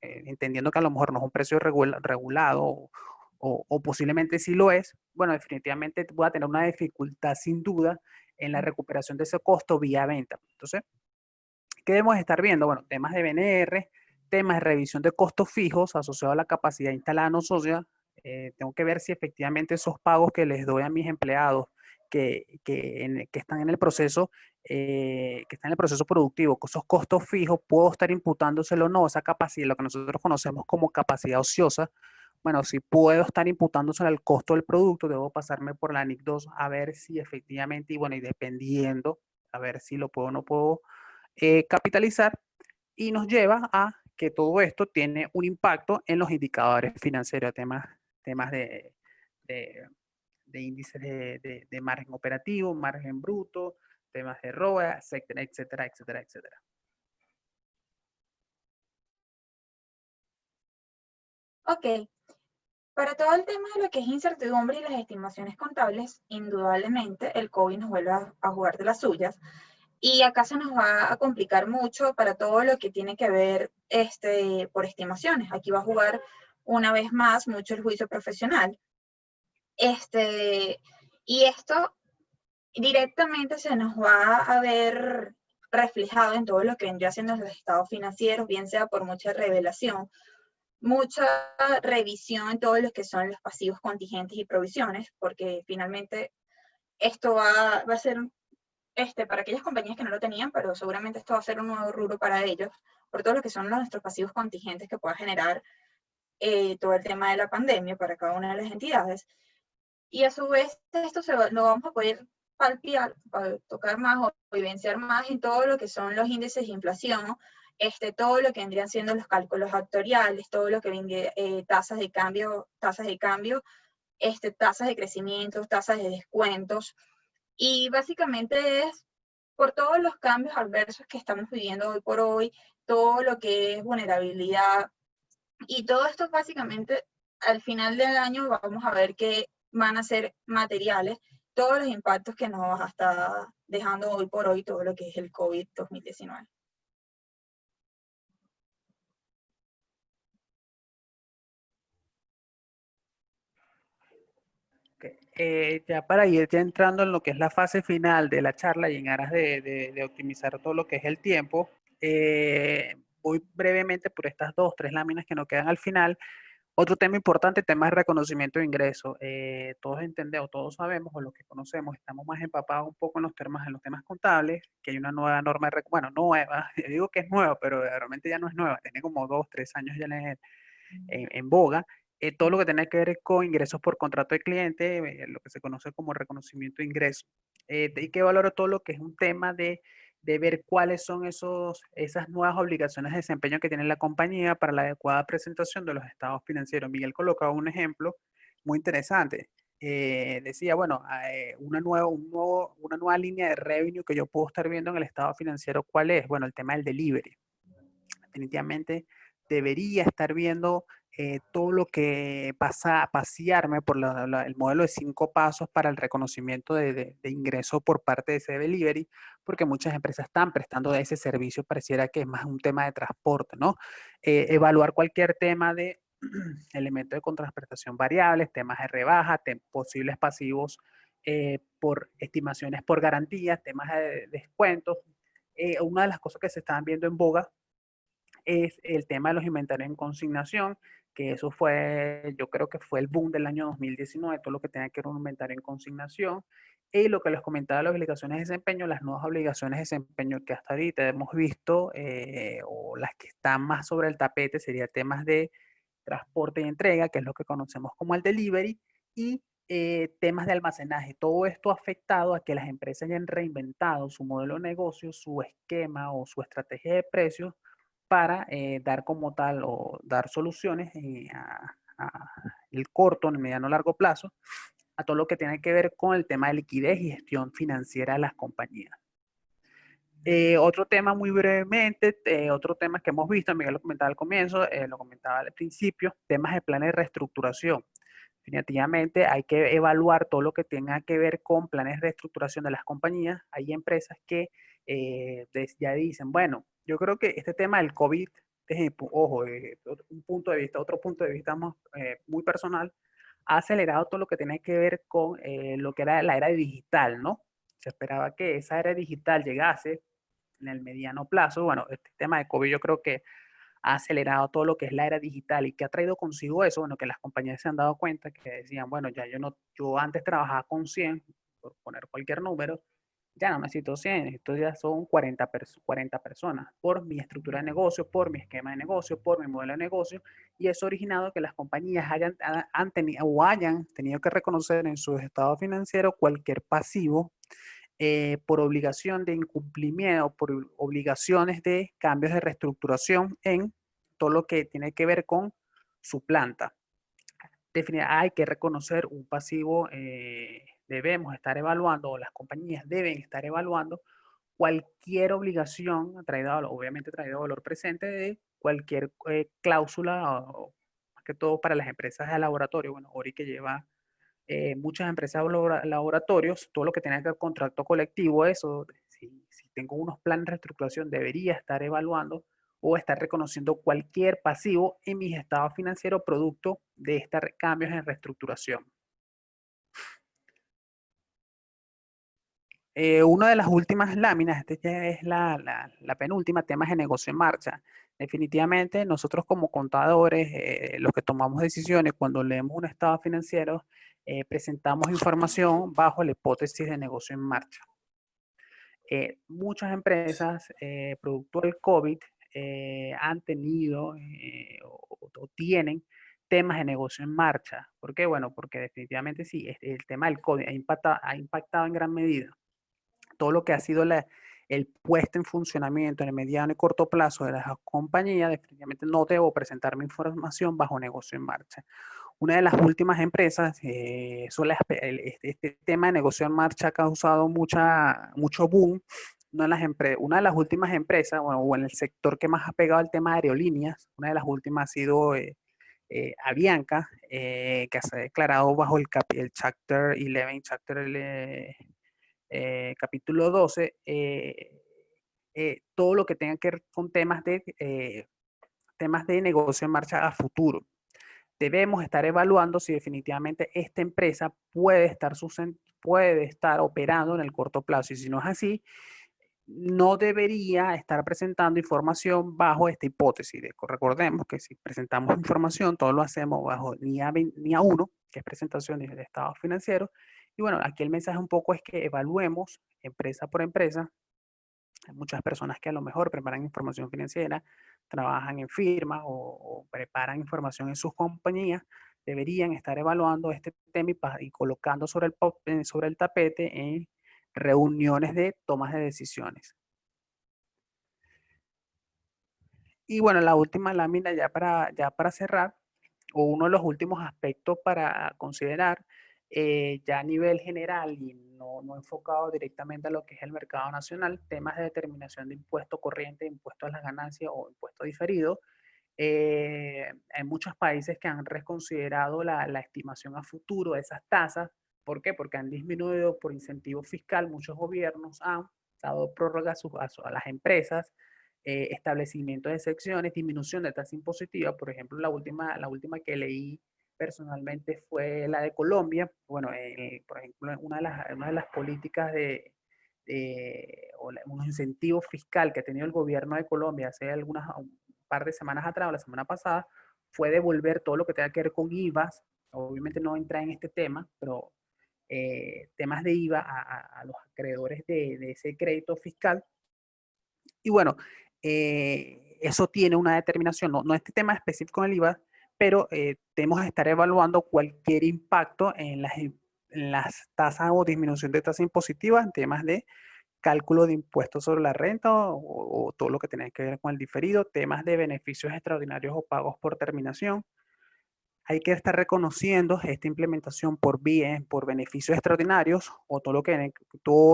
entendiendo que a lo mejor no es un precio regulado o posiblemente sí lo es, bueno, definitivamente voy a tener una dificultad sin duda en la recuperación de ese costo vía venta. Entonces, ¿qué debemos estar viendo? Bueno, temas de BNR, temas de revisión de costos fijos asociados a la capacidad instalada no socia. Tengo que ver si efectivamente esos pagos que les doy a mis empleados que están en el proceso, productivo, con esos costos fijos, puedo estar imputándoselo o no, esa capacidad, lo que nosotros conocemos como capacidad ociosa, bueno, si puedo estar imputándose al costo del producto, debo pasarme por la NIC 2 a ver si efectivamente, y bueno, y dependiendo, a ver si lo puedo o no puedo capitalizar, y nos lleva a que todo esto tiene un impacto en los indicadores financieros, temas de, de índices de margen operativo, margen bruto, temas de ROA, etcétera, etcétera, etcétera, etcétera. Ok, para todo el tema de lo que es incertidumbre y las estimaciones contables, indudablemente el COVID nos vuelve a jugar de las suyas. Y acá se nos va a complicar mucho para todo lo que tiene que ver por estimaciones. Aquí va a jugar una vez más mucho el juicio profesional. Y esto directamente se nos va a ver reflejado en todo lo que vendría siendo los estados financieros, bien sea por mucha revelación, mucha revisión en todo lo que son los pasivos contingentes y provisiones, porque finalmente esto va a ser para aquellas compañías que no lo tenían, pero seguramente esto va a ser un nuevo rubro para ellos, por todo lo que son nuestros pasivos contingentes que pueda generar todo el tema de la pandemia para cada una de las entidades. Y a su vez, esto lo vamos a poder palpar, tocar más o vivenciar más en todo lo que son los índices de inflación, todo lo que vendrían siendo los cálculos actuariales, todo lo que viene, tasas de cambio, tasas de crecimiento, tasas de descuentos. Y básicamente es por todos los cambios adversos que estamos viviendo hoy por hoy, todo lo que es vulnerabilidad, y todo esto básicamente al final del año vamos a ver que van a ser materiales, todos los impactos que nos está dejando hoy por hoy todo lo que es el COVID-2019. Ya para ir ya entrando en lo que es la fase final de la charla y en aras de optimizar todo lo que es el tiempo, voy brevemente por estas 2, 3 láminas que nos quedan al final. Otro tema importante, tema de reconocimiento de ingresos. Todos entendemos, todos sabemos, o los que conocemos, estamos más empapados un poco en los temas contables, que hay una nueva norma bueno, nueva, yo digo que es nueva, pero realmente ya no es nueva, tiene como 2, 3 años ya en boga. Todo lo que tiene que ver con ingresos por contrato de cliente, lo que se conoce como reconocimiento de ingresos. Hay que valorar todo lo que es un tema de ver cuáles son esas nuevas obligaciones de desempeño que tiene la compañía para la adecuada presentación de los estados financieros. Miguel colocaba un ejemplo muy interesante. Decía, bueno, una nueva línea de revenue que yo puedo estar viendo en el estado financiero, ¿cuál es? Bueno, el tema del delivery. Definitivamente debería estar viendo todo lo que pasa a pasearme por el modelo de 5 pasos para el reconocimiento de ingreso por parte de ese delivery, porque muchas empresas están prestando ese servicio, pareciera que es más un tema de transporte, ¿no? Evaluar cualquier tema de elementos de contraprestación variables, temas de rebaja, posibles pasivos por estimaciones por garantías, temas de descuentos. Una de las cosas que se estaban viendo en boga es el tema de los inventarios en consignación, que eso fue, yo creo que fue el boom del año 2019, todo lo que tenía que ver con un inventario en consignación. Y lo que les comentaba, las obligaciones de desempeño, las nuevas obligaciones de desempeño que hasta ahorita hemos visto, o las que están más sobre el tapete, serían temas de transporte y entrega, que es lo que conocemos como el delivery, y temas de almacenaje. Todo esto ha afectado a que las empresas hayan reinventado su modelo de negocio, su esquema o su estrategia de precios para dar como tal o dar soluciones a el corto, en el mediano, largo plazo, a todo lo que tiene que ver con el tema de liquidez y gestión financiera de las compañías. Otro tema muy brevemente, otro tema que hemos visto, Miguel lo comentaba al comienzo, lo comentaba al principio, temas de planes de reestructuración. Definitivamente hay que evaluar todo lo que tenga que ver con planes de reestructuración de las compañías. Hay empresas que ya dicen, bueno, yo creo que este tema del COVID, ojo, un punto de vista, otro punto de vista muy personal, ha acelerado todo lo que tiene que ver con lo que era la era digital, ¿no? Se esperaba que esa era digital llegase en el mediano plazo. Bueno, este tema de COVID yo creo que ha acelerado todo lo que es la era digital y que ha traído consigo eso, bueno, que las compañías se han dado cuenta que decían, bueno, ya yo antes trabajaba con 100, por poner cualquier número, Ya no necesito 100, estos ya son 40 personas por mi estructura de negocio, por mi esquema de negocio, por mi modelo de negocio, y eso ha originado que las compañías han tenido o hayan tenido que reconocer en su estado financiero cualquier pasivo por obligación de incumplimiento, por obligaciones de cambios de reestructuración en todo lo que tiene que ver con su planta. Hay que reconocer un pasivo, debemos estar evaluando, o las compañías deben estar evaluando cualquier obligación, obviamente traída a valor presente, de cualquier cláusula, o, más que todo para las empresas de laboratorio. Bueno, Ori que lleva muchas empresas laboratorios, todo lo que tiene que ver con contrato colectivo, eso, si tengo unos planes de reestructuración, debería estar evaluando o estar reconociendo cualquier pasivo en mis estados financieros producto de estos cambios en reestructuración. Una de las últimas láminas, esta ya es la penúltima, temas de negocio en marcha. Definitivamente nosotros como contadores, los que tomamos decisiones cuando leemos un estado financiero, presentamos información bajo la hipótesis de negocio en marcha. Muchas empresas, producto del COVID, han tenido o tienen temas de negocio en marcha. ¿Por qué? Bueno, porque definitivamente sí, el tema del COVID ha impactado en gran medida todo lo que ha sido el puesto en funcionamiento en el mediano y corto plazo de las compañías. Definitivamente no debo presentar mi información bajo negocio en marcha. Una de las últimas empresas, este tema de negocio en marcha ha causado mucho boom. Una de las últimas empresas, bueno, o en el sector que más ha pegado el tema de aerolíneas, una de las últimas ha sido Avianca, que se ha declarado bajo el Chapter 11, capítulo 12, todo lo que tenga que ver con temas de negocio en marcha a futuro. Debemos estar evaluando si definitivamente esta empresa puede estar operando en el corto plazo, y si no es así, no debería estar presentando información bajo esta hipótesis. Recordemos que si presentamos información, todo lo hacemos bajo NIA 1, que es presentación de estados financieros. Y bueno, aquí el mensaje un poco es que evaluemos empresa por empresa. Hay muchas personas que a lo mejor preparan información financiera, trabajan en firmas o preparan información en sus compañías. Deberían estar evaluando este tema y colocando sobre el tapete en reuniones de tomas de decisiones. Y bueno, la última lámina ya para cerrar, o uno de los últimos aspectos para considerar, ya a nivel general y no enfocado directamente a lo que es el mercado nacional, temas de determinación de impuesto corriente, impuesto a las ganancias o impuesto diferido. Hay muchos países que han reconsiderado la estimación a futuro de esas tasas. ¿Por qué? Porque han disminuido por incentivo fiscal. Muchos gobiernos han dado prórrogas a las empresas, establecimiento de secciones, disminución de tasa impositiva. Por ejemplo, la última que leí personalmente fue la de Colombia. Bueno, por ejemplo, una de las políticas un incentivo fiscal que ha tenido el gobierno de Colombia hace un par de semanas atrás, o la semana pasada, fue devolver todo lo que tenga que ver con IVAs. Obviamente no entra en este tema, pero temas de IVA a los acreedores de ese crédito fiscal. Y bueno, eso tiene una determinación, no este tema específico en el IVA, pero tenemos que estar evaluando cualquier impacto en las tasas o disminución de tasas impositivas en temas de cálculo de impuestos sobre la renta o todo lo que tiene que ver con el diferido, temas de beneficios extraordinarios o pagos por terminación. Hay que estar reconociendo esta implementación por beneficios extraordinarios o todo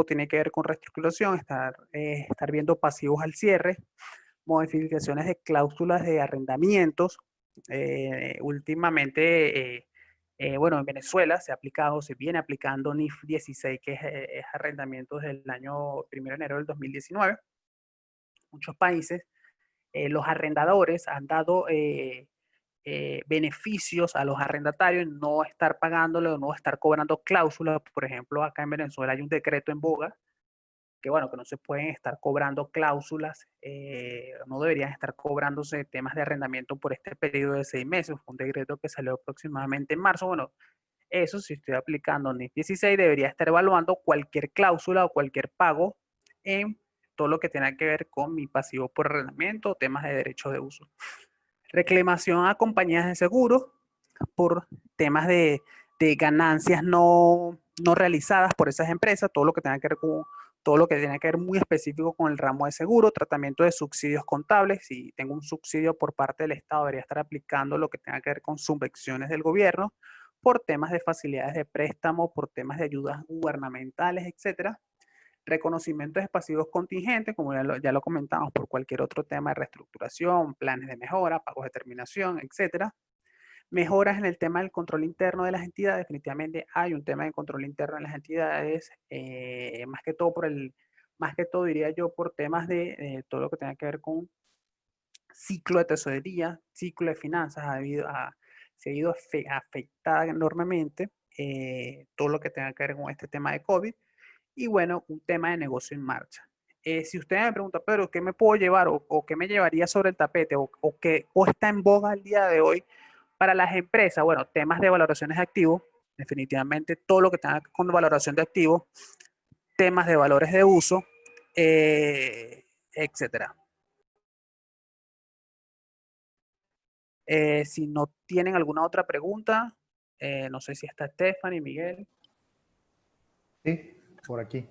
tiene que ver con reestructuración, estar viendo pasivos al cierre, modificaciones de cláusulas de arrendamientos. Últimamente, bueno, en Venezuela se viene aplicando NIF 16, que es arrendamiento desde el año 1 de enero del 2019. Muchos países, los arrendadores han dado beneficios a los arrendatarios, no estar pagándole o no estar cobrando cláusulas. Por ejemplo, acá en Venezuela hay un decreto en boga que bueno, que no se pueden estar cobrando cláusulas, no deberían estar cobrándose temas de arrendamiento por este periodo de 6 meses. Fue un decreto que salió aproximadamente en marzo. Bueno, Eso, si estoy aplicando NIF 16, debería estar evaluando cualquier cláusula o cualquier pago en todo lo que tenga que ver con mi pasivo por arrendamiento o temas de derechos de uso. Reclamación a compañías de seguro por temas de ganancias no realizadas por esas empresas, todo lo que tenga que ver con todo lo que tiene que ver muy específico con el ramo de seguro, tratamiento de subsidios contables. Si tengo un subsidio por parte del Estado, debería estar aplicando lo que tenga que ver con subvenciones del gobierno por temas de facilidades de préstamo, por temas de ayudas gubernamentales, etcétera. Reconocimientos de pasivos contingentes, como ya lo comentamos, por cualquier otro tema de reestructuración, planes de mejora, pagos de terminación, etcétera. Mejoras en el tema del control interno de las entidades. Definitivamente hay un tema de control interno en las entidades, más que todo diría yo por temas de todo lo que tenga que ver con ciclo de tesorería, ciclo de finanzas, se ha ido afectada enormemente todo lo que tenga que ver con este tema de COVID. Y bueno, un tema de negocio en marcha. Si usted me pregunta, pero ¿qué me puedo llevar o qué me llevaría sobre el tapete o está en boga el día de hoy para las empresas? Bueno, temas de valoraciones de activos, definitivamente todo lo que tenga con valoración de activos, temas de valores de uso, etcétera. Si no tienen alguna otra pregunta, no sé si está Stephanie, Miguel. Sí, por aquí.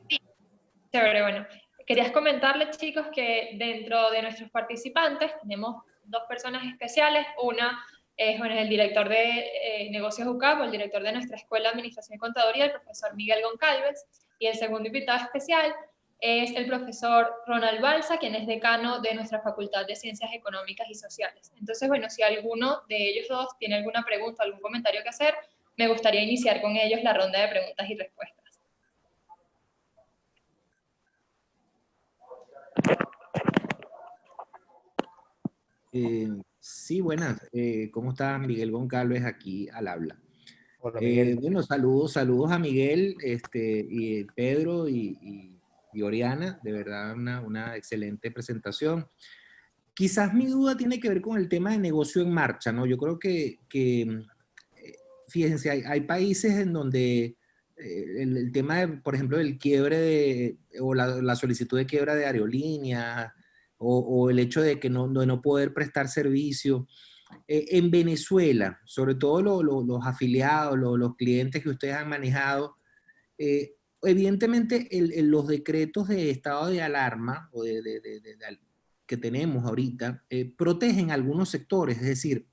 Chévere, bueno. Querías comentarles, chicos, que dentro de nuestros participantes tenemos dos personas especiales. Una es el director de negocios UCAP, o el director de nuestra Escuela de Administración y Contaduría, el profesor Miguel Goncalves. Y el segundo invitado especial es el profesor Ronald Balsa, quien es decano de nuestra Facultad de Ciencias Económicas y Sociales. Entonces, bueno, si alguno de ellos dos tiene alguna pregunta, algún comentario que hacer, me gustaría iniciar con ellos la ronda de preguntas y respuestas. Sí, buenas. ¿Cómo está Miguel Goncalves aquí al habla? Hola, Miguel. Bueno, saludos a Miguel, y Pedro y Oriana. De verdad, una excelente presentación. Quizás mi duda tiene que ver con el tema de negocio en marcha, ¿no? Yo creo que fíjense, hay países en donde el tema, por ejemplo, del quiebre o la solicitud de quiebra de aerolíneas, o el hecho de que no poder prestar servicio. En Venezuela, sobre todo los afiliados, los clientes que ustedes han manejado, evidentemente los decretos de estado de alarma o que tenemos ahorita protegen algunos sectores, es decir,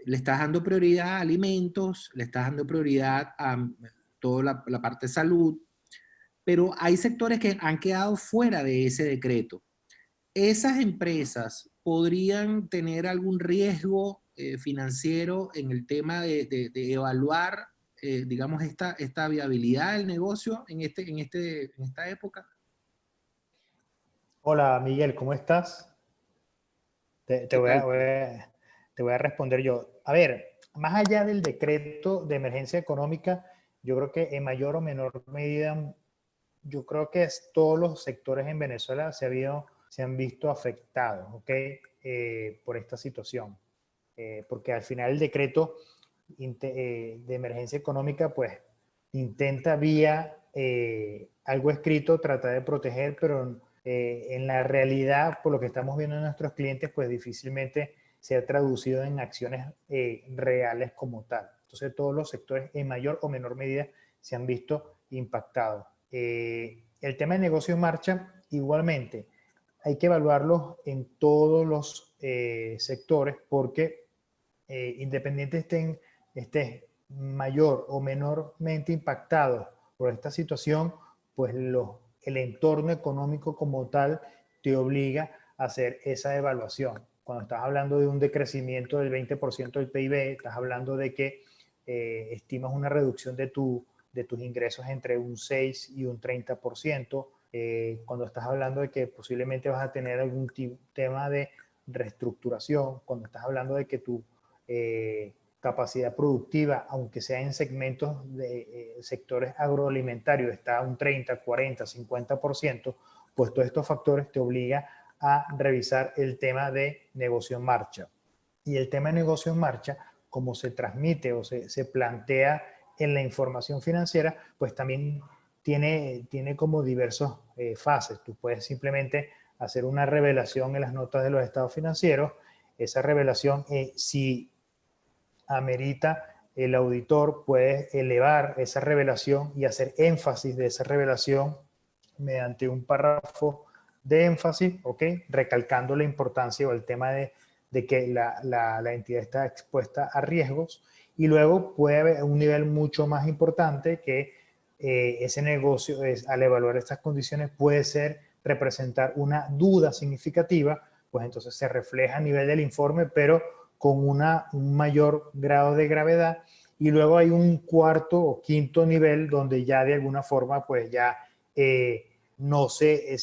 le estás dando prioridad a alimentos, le estás dando prioridad a toda la parte de salud, pero hay sectores que han quedado fuera de ese decreto. ¿Esas empresas podrían tener algún riesgo financiero en el tema de evaluar, digamos, esta viabilidad del negocio en esta época? Hola, Miguel, ¿cómo estás? Te ¿Qué voy tal? te voy a responder yo. A ver, más allá del decreto de emergencia económica, yo creo que en mayor o menor medida, yo creo que todos los sectores en Venezuela se han visto afectados, ¿ok? Por esta situación. Porque al final el decreto de emergencia económica, pues, intenta vía algo escrito tratar de proteger, pero en la realidad, por lo que estamos viendo en nuestros clientes, pues difícilmente se ha traducido en acciones reales como tal. Entonces, todos los sectores en mayor o menor medida se han visto impactados. El tema de negocio en marcha, igualmente, hay que evaluarlos en todos los sectores porque independiente estés mayor o menormente impactados por esta situación, pues el entorno económico como tal te obliga a hacer esa evaluación. Cuando estás hablando de un decrecimiento del 20% del PIB, estás hablando de que estimas una reducción de tus ingresos entre un 6 y un 30%. Cuando estás hablando de que posiblemente vas a tener algún tema de reestructuración, cuando estás hablando de que tu capacidad productiva, aunque sea en segmentos de sectores agroalimentarios, está a un 30, 40, 50%, pues todos estos factores te obligan a revisar el tema de negocio en marcha. Y el tema de negocio en marcha, como se transmite o se plantea en la información financiera, pues también tiene como diversas fases. Tú puedes simplemente hacer una revelación en las notas de los estados financieros. Esa revelación, si amerita, el auditor puede elevar esa revelación y hacer énfasis de esa revelación mediante un párrafo de énfasis, ¿ok? Recalcando la importancia o el tema de que la entidad está expuesta a riesgos. Y luego puede haber un nivel mucho más importante que ese negocio, al evaluar estas condiciones, puede representar una duda significativa, pues entonces se refleja a nivel del informe, pero con un mayor grado de gravedad. Y luego hay un cuarto o quinto nivel donde ya de alguna forma pues ya no se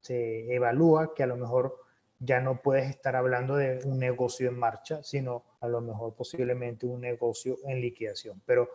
evalúa que a lo mejor ya no puedes estar hablando de un negocio en marcha, sino a lo mejor posiblemente un negocio en liquidación. Pero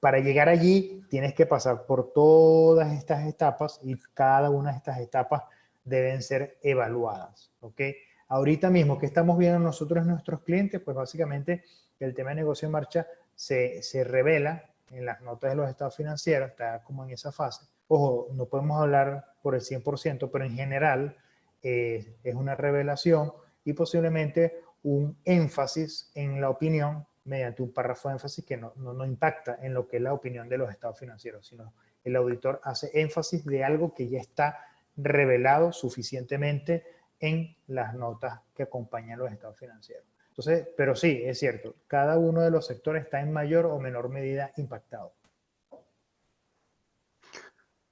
para llegar allí tienes que pasar por todas estas etapas y cada una de estas etapas deben ser evaluadas, ¿ok? Ahorita mismo, ¿qué estamos viendo nosotros en nuestros clientes? Pues básicamente el tema de negocio en marcha se revela en las notas de los estados financieros, está como en esa fase. Ojo, no podemos hablar por el 100%, pero en general es una revelación y posiblemente un énfasis en la opinión mediante un párrafo de énfasis que no impacta en lo que es la opinión de los estados financieros, sino el auditor hace énfasis de algo que ya está revelado suficientemente en las notas que acompañan los estados financieros. Entonces, pero sí, es cierto, cada uno de los sectores está en mayor o menor medida impactado.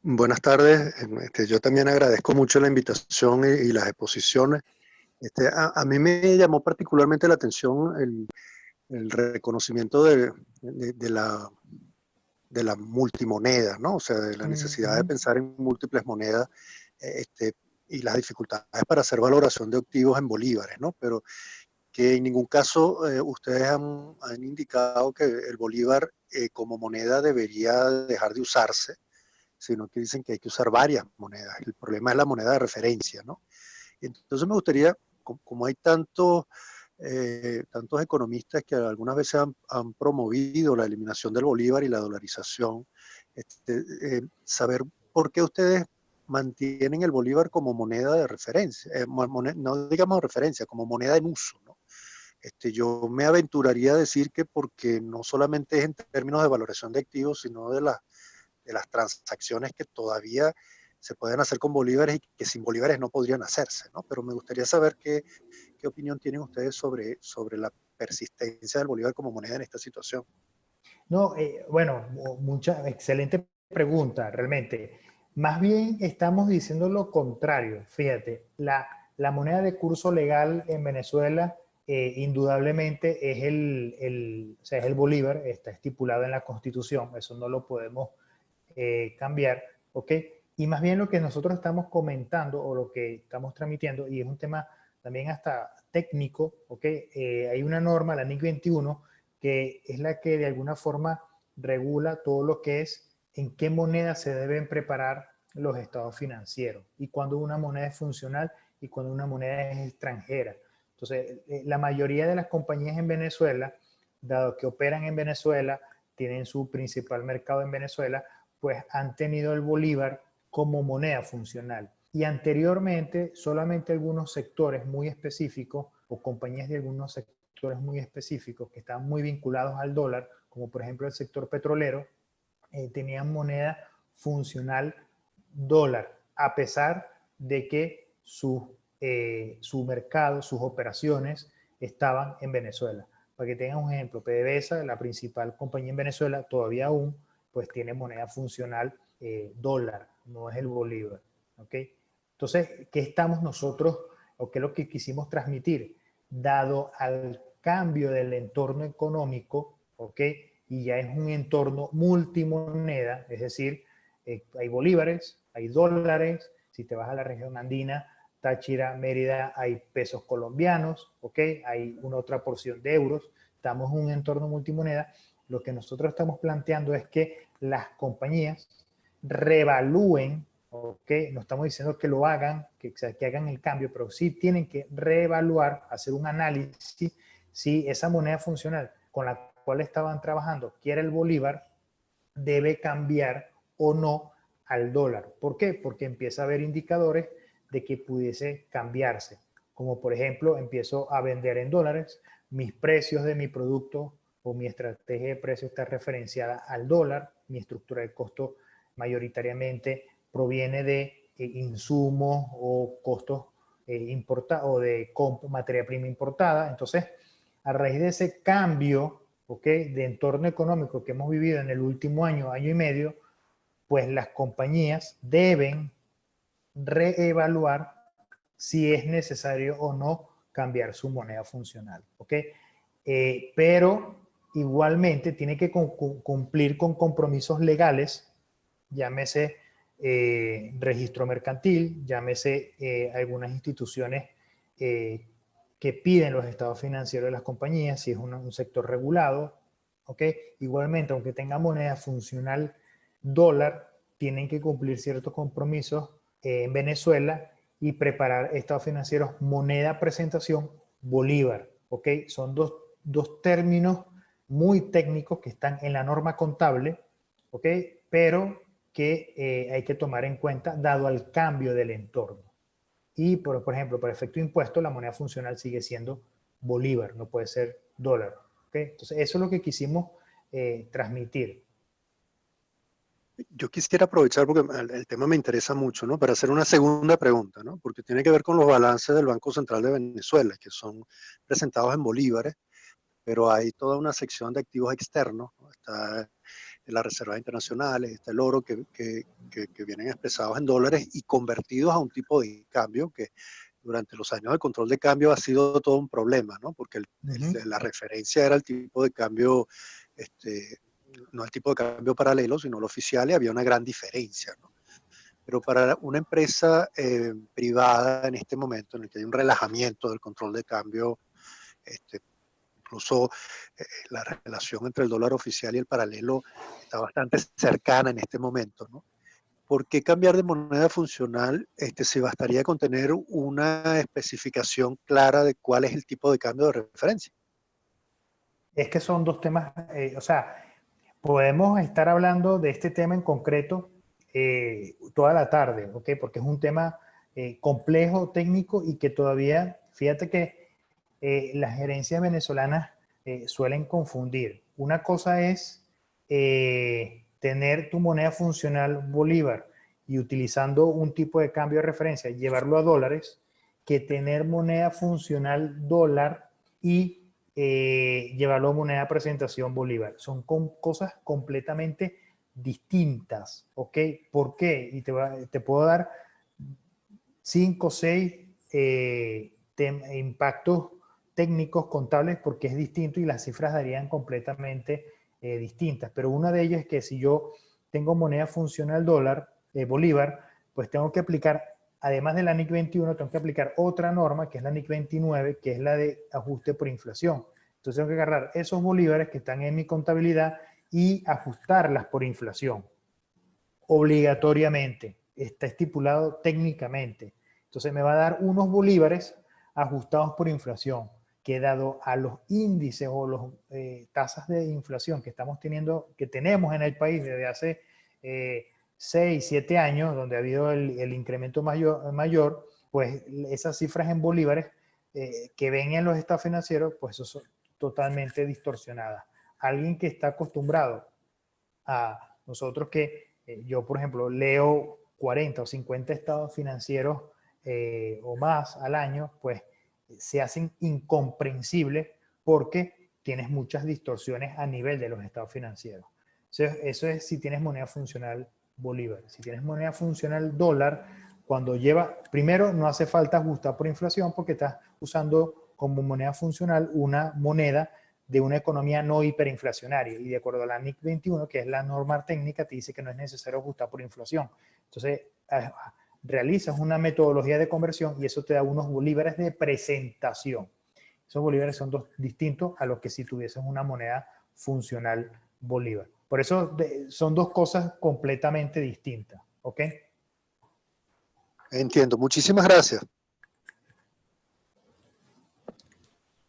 Buenas tardes. Yo también agradezco mucho la invitación y las exposiciones. A mí me llamó particularmente la atención el reconocimiento de la multimoneda, ¿no? O sea, de la necesidad de pensar en múltiples monedas y las dificultades para hacer valoración de activos en bolívares, ¿no? Pero que en ningún caso ustedes han indicado que el bolívar como moneda debería dejar de usarse, sino que dicen que hay que usar varias monedas. El problema es la moneda de referencia, ¿no? Entonces me gustaría, como hay tantos economistas que algunas veces han promovido la eliminación del bolívar y la dolarización, saber por qué ustedes mantienen el bolívar como moneda de referencia, no digamos referencia, como moneda en uso, ¿no? Yo me aventuraría a decir que porque no solamente es en términos de valoración de activos, sino de las transacciones que todavía se pueden hacer con bolívares y que sin bolívares no podrían hacerse, ¿no? Pero me gustaría saber qué opinión tienen ustedes sobre la persistencia del bolívar como moneda en esta situación. No, bueno, excelente pregunta, realmente. Más bien estamos diciendo lo contrario. Fíjate, la moneda de curso legal en Venezuela indudablemente es o sea, es el bolívar, está estipulado en la Constitución, eso no lo podemos cambiar, ¿ok? Y más bien lo que nosotros estamos comentando o lo que estamos transmitiendo, y es un tema también hasta técnico, ¿ok? Hay una norma, la NIC 21, que es la que de alguna forma regula todo lo que es en qué moneda se deben preparar los estados financieros y cuando una moneda es funcional y cuando una moneda es extranjera. Entonces, la mayoría de las compañías en Venezuela, dado que operan en Venezuela, tienen su principal mercado en Venezuela, pues han tenido el bolívar como moneda funcional. Y anteriormente, solamente algunos sectores muy específicos o compañías de algunos sectores muy específicos que estaban muy vinculados al dólar, como por ejemplo el sector petrolero, tenían moneda funcional dólar, a pesar de que su mercado, sus operaciones estaban en Venezuela. Para que tengan un ejemplo, PDVSA, la principal compañía en Venezuela, todavía aún, pues tiene moneda funcional dólar, no es el bolívar. ¿Ok? Entonces, ¿qué estamos nosotros o qué es lo que quisimos transmitir? Dado al cambio del entorno económico, ¿ok? Y ya es un entorno multimoneda, es decir, hay bolívares, hay dólares, si te vas a la región andina, Táchira, Mérida, hay pesos colombianos, ¿ok? Hay una otra porción de euros, estamos en un entorno multimoneda. Lo que nosotros estamos planteando es que las compañías reevalúen, ¿ok? No estamos diciendo que lo hagan, que hagan el cambio, pero sí tienen que reevaluar, hacer un análisis si esa moneda funcional con la cual estaban trabajando, que era el bolívar, debe cambiar o no al dólar. ¿Por qué? Porque empieza a haber indicadores de que pudiese cambiarse. Como por ejemplo, empiezo a vender en dólares, mis precios de mi producto o mi estrategia de precio está referenciada al dólar, mi estructura de costo mayoritariamente proviene de insumos o costos importados o de materia prima importada. Entonces, a raíz de ese cambio, de entorno económico que hemos vivido en el último año, año y medio, pues las compañías deben reevaluar si es necesario o no cambiar su moneda funcional, pero igualmente tiene que cumplir con compromisos legales, llámese registro mercantil, llámese algunas instituciones que piden los estados financieros de las compañías, si es un sector regulado, igualmente, aunque tenga moneda funcional dólar, tienen que cumplir ciertos compromisos en Venezuela y preparar estados financieros moneda presentación bolívar, son dos términos muy técnicos que están en la norma contable, pero que hay que tomar en cuenta dado al cambio del entorno. Y, por ejemplo, para efecto de impuesto, la moneda funcional sigue siendo bolívar, no puede ser dólar. Entonces, eso es lo que quisimos transmitir. Yo quisiera aprovechar, porque el tema me interesa mucho, ¿no? Para hacer una segunda pregunta, ¿no? Porque tiene que ver con los balances del Banco Central de Venezuela, que son presentados en bolívares, pero hay toda una sección de activos externos, ¿no? Está las reservas internacionales, está el oro que vienen expresados en dólares y convertidos a un tipo de cambio que durante los años de control de cambio ha sido todo un problema, ¿no? Porque la referencia era el tipo de cambio, no el tipo de cambio paralelo, sino el oficial, y había una gran diferencia, ¿no? Pero para una empresa privada en este momento, en el que hay un relajamiento del control de cambio, incluso la relación entre el dólar oficial y el paralelo está bastante cercana en este momento, ¿no? ¿Por qué cambiar de moneda funcional si bastaría con tener una especificación clara de cuál es el tipo de cambio de referencia? Es que son dos temas, podemos estar hablando de este tema en concreto toda la tarde, porque es un tema complejo, técnico y que todavía, fíjate que las gerencias venezolanas suelen confundir. Una cosa es tener tu moneda funcional bolívar y utilizando un tipo de cambio de referencia, llevarlo a dólares, que tener moneda funcional dólar y llevarlo a moneda presentación bolívar. Son cosas completamente distintas, ¿Por qué? Y te puedo dar 5 o 6 impactos técnicos contables porque es distinto y las cifras darían completamente distintas. Pero una de ellas es que si yo tengo moneda funcional dólar, bolívar, pues tengo que aplicar, además de la NIC 21, tengo que aplicar otra norma que es la NIC 29, que es la de ajuste por inflación. Entonces tengo que agarrar esos bolívares que están en mi contabilidad y ajustarlas por inflación. Obligatoriamente, está estipulado técnicamente. Entonces me va a dar unos bolívares ajustados por inflación, que dado a los índices o las tasas de inflación que estamos teniendo, que tenemos en el país desde hace 6, 7 años, donde ha habido el incremento mayor, pues esas cifras en bolívares que ven en los estados financieros, pues son totalmente distorsionadas. Alguien que está acostumbrado a nosotros yo, por ejemplo, leo 40 o 50 estados financieros o más al año, pues se hacen incomprensibles porque tienes muchas distorsiones a nivel de los estados financieros. Eso es si tienes moneda funcional bolívar. Si tienes moneda funcional dólar, cuando primero no hace falta ajustar por inflación porque estás usando como moneda funcional una moneda de una economía no hiperinflacionaria. Y de acuerdo a la NIC 21, que es la norma técnica, te dice que no es necesario ajustar por inflación. Entonces, realizas una metodología de conversión y eso te da unos bolívares de presentación. Esos bolívares son distintos a los que si tuviesen una moneda funcional bolívar. Por eso son dos cosas completamente distintas. ¿Ok? Entiendo. Muchísimas gracias.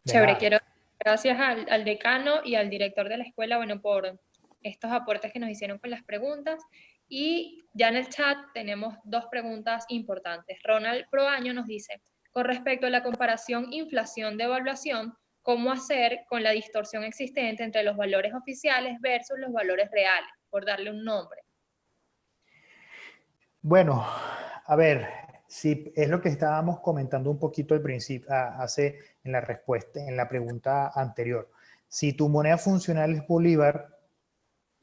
Chévere, quiero Gracias al decano y al director de la escuela, bueno, por estos aportes que nos hicieron con las preguntas. Y ya en el chat tenemos dos preguntas importantes. Ronald Proaño nos dice, con respecto a la comparación inflación-devaluación, ¿cómo hacer con la distorsión existente entre los valores oficiales versus los valores reales? Por darle un nombre. Bueno, a ver, si es lo que estábamos comentando un poquito al principio, en la respuesta, en la pregunta anterior. Si tu moneda funcional es Bolívar,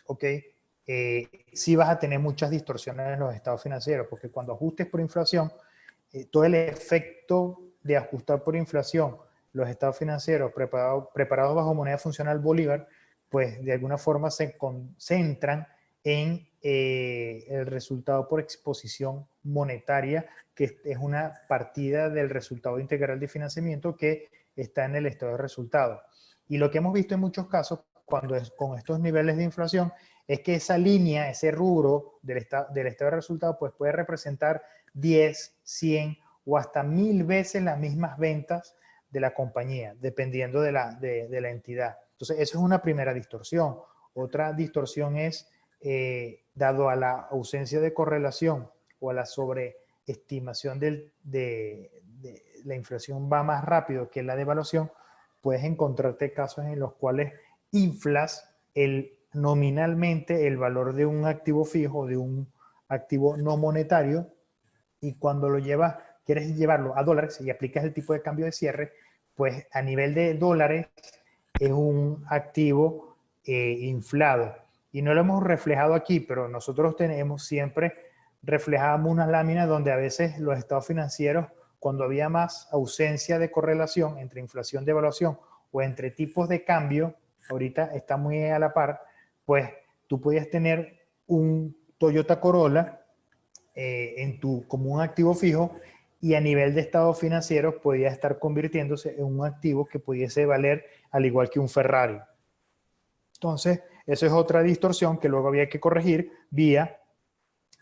ok, sí vas a tener muchas distorsiones en los estados financieros, porque cuando ajustes por inflación, todo el efecto de ajustar por inflación los estados financieros preparados bajo moneda funcional Bolívar, pues de alguna forma se concentran en el resultado por exposición monetaria, que es una partida del resultado integral de financiamiento que está en el estado de resultado. Y lo que hemos visto en muchos casos, cuando es con estos niveles de inflación, es que esa línea, ese rubro del estado de resultado, pues puede representar 10, 100 o hasta 1000 veces las mismas ventas de la compañía, dependiendo de la entidad. Entonces, eso es una primera distorsión. Otra distorsión es, dado a la ausencia de correlación o a la sobreestimación de la inflación va más rápido que la devaluación, puedes encontrarte casos en los cuales inflas nominalmente el valor de un activo fijo, de un activo no monetario, y cuando quieres llevarlo a dólares y aplicas el tipo de cambio de cierre, pues a nivel de dólares es un activo inflado. Y no lo hemos reflejado aquí, pero nosotros reflejábamos unas láminas donde a veces los estados financieros, cuando había más ausencia de correlación entre inflación y devaluación o entre tipos de cambio, ahorita está muy a la par, pues tú podías tener un Toyota Corolla como un activo fijo, y a nivel de estados financieros podía estar convirtiéndose en un activo que pudiese valer al igual que un Ferrari. Entonces, eso es otra distorsión que luego había que corregir vía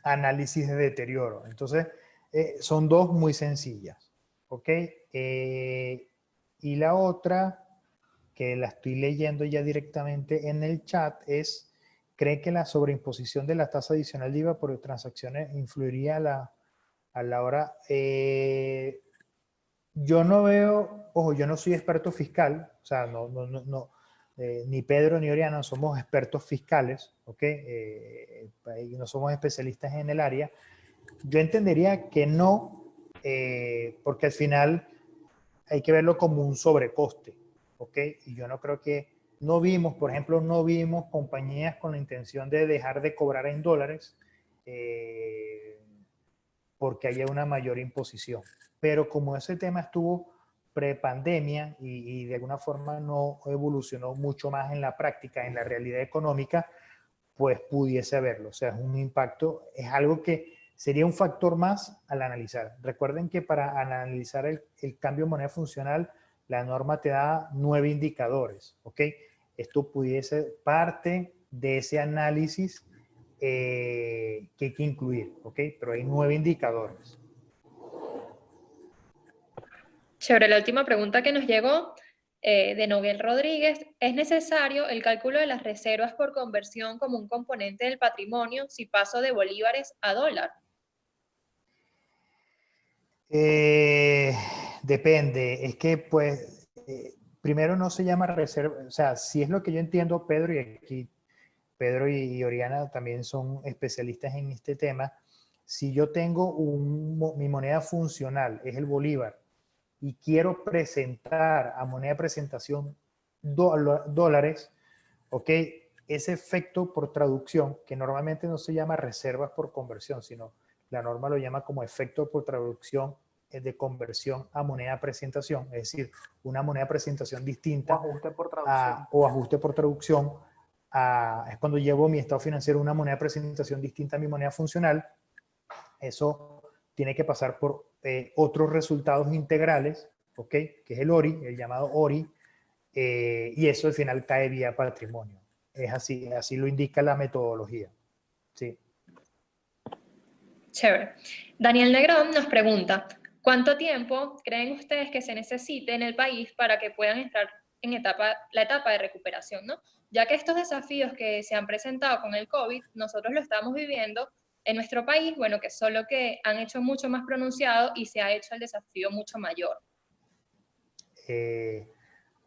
análisis de deterioro. Entonces, son dos muy sencillas. ¿Ok? Y la otra, que la estoy leyendo ya directamente en el chat, es: ¿cree que la sobreimposición de la tasa adicional de IVA por transacciones influiría a la hora? Yo no veo, ojo, yo no soy experto fiscal, o sea, ni Pedro ni Oriana somos expertos fiscales, ¿ok? No somos especialistas en el área. Yo entendería que no, porque al final hay que verlo como un sobrecoste, ¿ok? Y yo no creo que, por ejemplo, no vimos compañías con la intención de dejar de cobrar en dólares porque haya una mayor imposición. Pero como ese tema estuvo prepandemia y de alguna forma no evolucionó mucho más en la práctica, en la realidad económica, pues pudiese haberlo. O sea, es un impacto, es algo que sería un factor más al analizar. Recuerden que para analizar el cambio de moneda funcional, la norma te da 9 indicadores, ¿ok? Esto pudiese parte de ese análisis que hay que incluir, ¿ok? Pero hay 9 indicadores. Chévere, la última pregunta que nos llegó de Noguel Rodríguez: ¿es necesario el cálculo de las reservas por conversión como un componente del patrimonio si paso de bolívares a dólar? Depende, es que pues primero no se llama reserva, o sea, si es lo que yo entiendo, Pedro, y aquí Pedro y Oriana también son especialistas en este tema. Si yo tengo mi moneda funcional, es el bolívar, y quiero presentar a moneda de presentación dólares, ¿ok? Ese efecto por traducción, que normalmente no se llama reservas por conversión, sino la norma lo llama como efecto por traducción de conversión a moneda de presentación, es decir, una moneda de presentación distinta O ajuste por traducción. o ajuste por traducción. Es cuando llevo mi estado financiero una moneda de presentación distinta a mi moneda funcional. Eso tiene que pasar por otros resultados integrales, ¿ok? Que es el ORI, el llamado ORI, y eso al final cae vía patrimonio. Es así lo indica la metodología. Sí. Chévere. Daniel Negrón nos pregunta: ¿cuánto tiempo creen ustedes que se necesite en el país para que puedan entrar en la etapa de recuperación, ¿no? Ya que estos desafíos que se han presentado con el COVID, nosotros lo estamos viviendo en nuestro país, bueno, que solo que han hecho mucho más pronunciado y se ha hecho el desafío mucho mayor.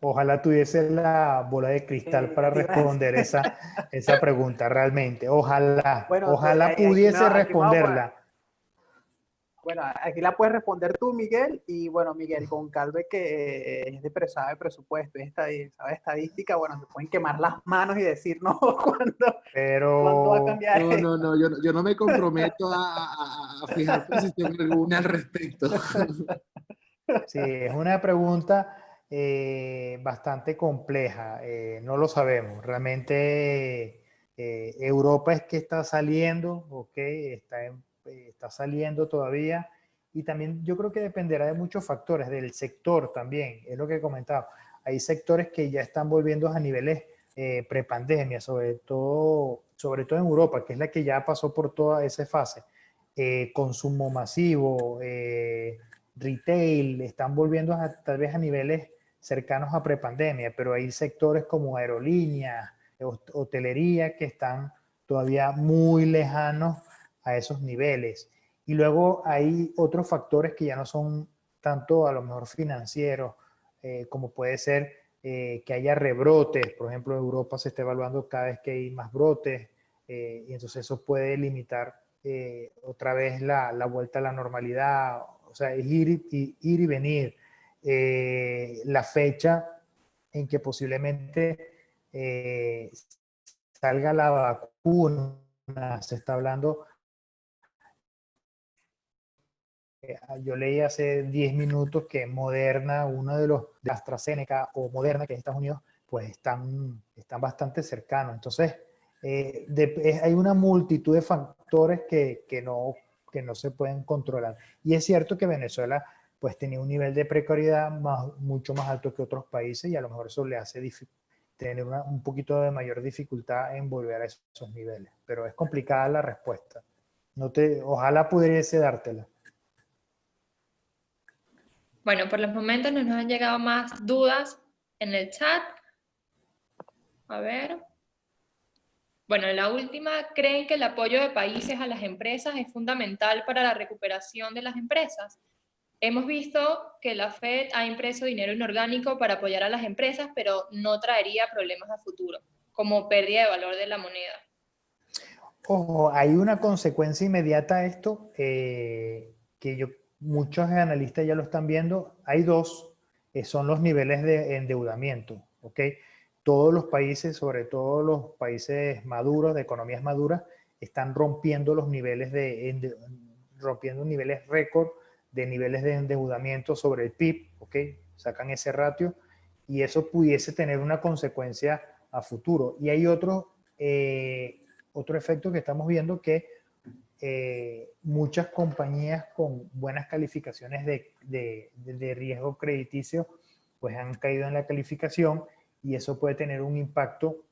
Ojalá tuviese la bola de cristal para responder esa pregunta, realmente. Ojalá, Bueno, ojalá pudiese responderla. Bueno, aquí la puedes responder tú, Miguel, y bueno, Miguel Goncalves, que sabe presupuesto y sabe estadística, bueno, se pueden quemar las manos y decirnos cuándo va a cambiar esto. No, yo no me comprometo a fijar posición alguna al respecto. Sí, es una pregunta bastante compleja, no lo sabemos. Realmente Europa es que está saliendo, ¿ok? Está saliendo todavía, y también yo creo que dependerá de muchos factores, del sector también, es lo que he comentado. Hay sectores que ya están volviendo a niveles prepandemia, sobre todo en Europa, que es la que ya pasó por toda esa fase. Consumo masivo, retail, están volviendo tal vez a niveles cercanos a prepandemia, pero hay sectores como aerolíneas, hotelería, que están todavía muy lejanos a esos niveles. Y luego hay otros factores que ya no son tanto a lo mejor financieros, como puede ser que haya rebrotes. Por ejemplo, en Europa se está evaluando cada vez que hay más brotes, y entonces eso puede limitar otra vez la vuelta a la normalidad. O sea, es ir y venir. La fecha en que posiblemente salga la vacuna, se está hablando. Yo leí hace 10 minutos que Moderna, uno de AstraZeneca o Moderna, que es Estados Unidos, pues están bastante cercanos. Entonces, hay una multitud de factores que no se pueden controlar. Y es cierto que Venezuela pues tenía un nivel de precariedad mucho más alto que otros países, y a lo mejor eso le hace tener un poquito de mayor dificultad en volver a esos niveles. Pero es complicada la respuesta. Ojalá pudiese dártela. Bueno, por los momentos no nos han llegado más dudas en el chat. A ver. Bueno, la última, ¿creen que el apoyo de países a las empresas es fundamental para la recuperación de las empresas? Hemos visto que la Fed ha impreso dinero inorgánico para apoyar a las empresas, pero no traería problemas a futuro, como pérdida de valor de la moneda. Ojo, hay una consecuencia inmediata a esto, muchos analistas ya lo están viendo. Hay dos, son los niveles de endeudamiento, ¿ok? Todos los países, sobre todo los países maduros, de economías maduras, están rompiendo los niveles rompiendo niveles récord de niveles de endeudamiento sobre el PIB, ¿ok? Sacan ese ratio, y eso pudiese tener una consecuencia a futuro. Y hay otro efecto que estamos viendo, que muchas compañías con buenas calificaciones de riesgo crediticio pues han caído en la calificación, y eso puede tener un impacto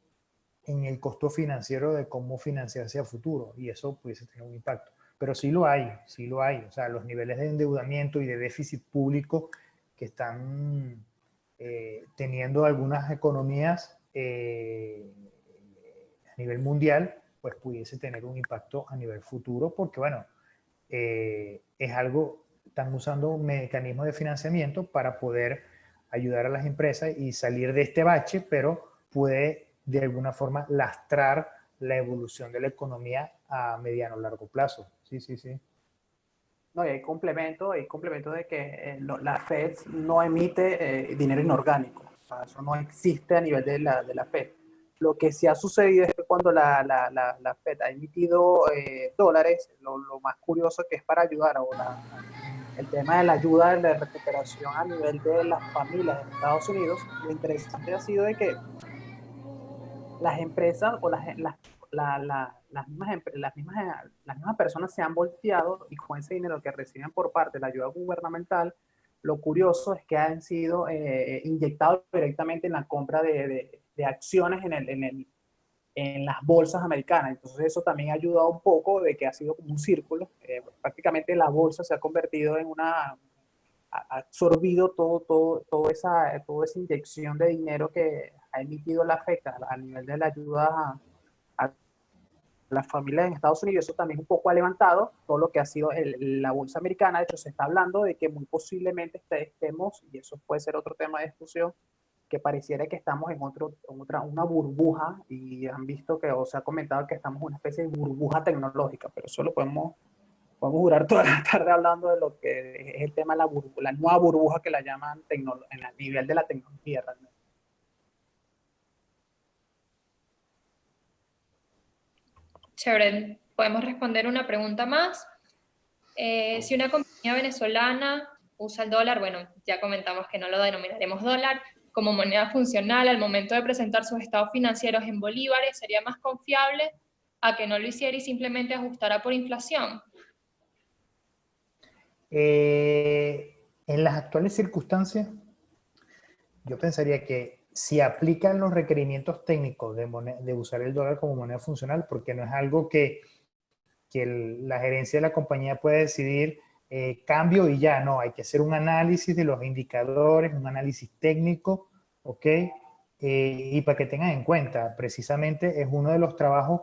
en el costo financiero de cómo financiarse a futuro, y eso pudiese tener un impacto. Pero sí lo hay. O sea, los niveles de endeudamiento y de déficit público que están teniendo algunas economías a nivel mundial, pues pudiese tener un impacto a nivel futuro, porque bueno, es algo, están usando un mecanismo de financiamiento para poder ayudar a las empresas y salir de este bache, pero puede de alguna forma lastrar la evolución de la economía a mediano o largo plazo. Sí. No, y hay complemento de que la Fed no emite dinero inorgánico. O sea, eso no existe a nivel de la Fed. Lo que sí ha sucedido es que cuando la Fed ha emitido dólares, lo más curioso que es para ayudar el tema de la ayuda de la recuperación a nivel de las familias en Estados Unidos, lo interesante ha sido de que las empresas o las mismas personas se han volteado, y con ese dinero que reciben por parte de la ayuda gubernamental, lo curioso es que han sido inyectados directamente en la compra de acciones en las bolsas americanas. Entonces eso también ha ayudado un poco de que ha sido como un círculo. Prácticamente la bolsa se ha convertido en ha absorbido toda esa inyección de dinero que ha emitido la FED a nivel de la ayuda a las familias en Estados Unidos. Eso también un poco ha levantado todo lo que ha sido la bolsa americana. De hecho, se está hablando de que muy posiblemente estemos, y eso puede ser otro tema de discusión, que pareciera que estamos en una burbuja, y han visto que, o se ha comentado que estamos en una especie de burbuja tecnológica, pero eso lo podemos durar toda la tarde hablando de lo que es el tema de la nueva burbuja que la llaman en el nivel de la tecnología realmente. Chévere, podemos responder una pregunta más. Si una compañía venezolana usa el dólar, bueno, ya comentamos que no lo denominaremos dólar, como moneda funcional al momento de presentar sus estados financieros en bolívares, ¿sería más confiable a que no lo hiciera y simplemente ajustara por inflación? En las actuales circunstancias, yo pensaría que si aplican los requerimientos técnicos de usar el dólar como moneda funcional, porque no es algo que la gerencia de la compañía puede decidir cambio y ya, no, hay que hacer un análisis de los indicadores, un análisis técnico, ¿ok? Y para que tengan en cuenta, precisamente es uno de los trabajos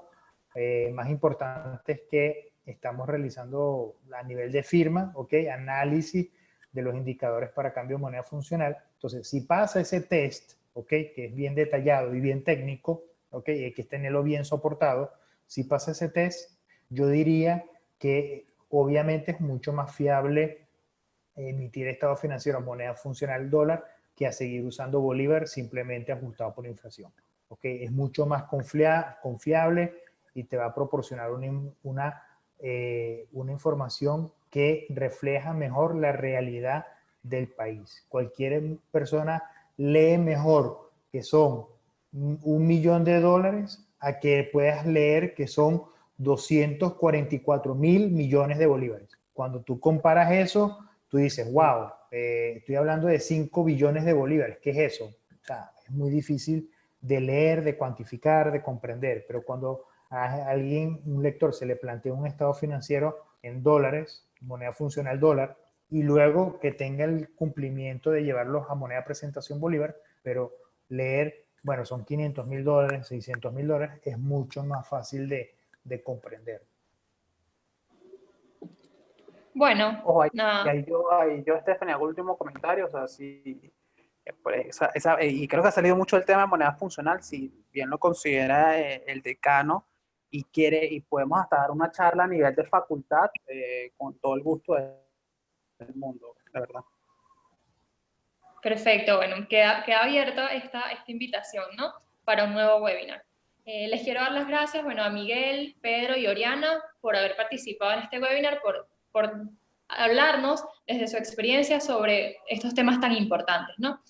más importantes que estamos realizando a nivel de firma, ¿ok? Análisis de los indicadores para cambio de moneda funcional. Entonces, si pasa ese test, ¿ok? Que es bien detallado y bien técnico, ¿ok? Y hay que tenerlo bien soportado. Si pasa ese test, yo diría que obviamente es mucho más fiable emitir estado financiero moneda funcional dólar que a seguir usando bolívar simplemente ajustado por inflación. ¿Okay? Es mucho más confiable y te va a proporcionar una información que refleja mejor la realidad del país. Cualquier persona lee mejor que son $1.000.000 a que puedas leer que son 244.000 millones de bolívares. Cuando tú comparas eso, tú dices, wow, estoy hablando de 5 billones de bolívares. ¿Qué es eso? O sea, es muy difícil de leer, de cuantificar, de comprender. Pero cuando a alguien, un lector, se le plantea un estado financiero en dólares, moneda funcional dólar, y luego que tenga el cumplimiento de llevarlos a moneda presentación bolívar, pero leer, bueno, son $500.000, $600.000, es mucho más fácil de comprender. Bueno, Ojo, y nada. ahí yo, Stephanie, hago el último comentario, o sea, sí, y creo que ha salido mucho el tema de moneda funcional, si bien lo considera el decano y quiere, y podemos hasta dar una charla a nivel de facultad, con todo el gusto del mundo, la verdad. Perfecto, bueno, queda abierta esta invitación, ¿no? Para un nuevo webinar. Les quiero dar las gracias, bueno, a Miguel, Pedro y Oriana por haber participado en este webinar, por hablarnos desde su experiencia sobre estos temas tan importantes, ¿no?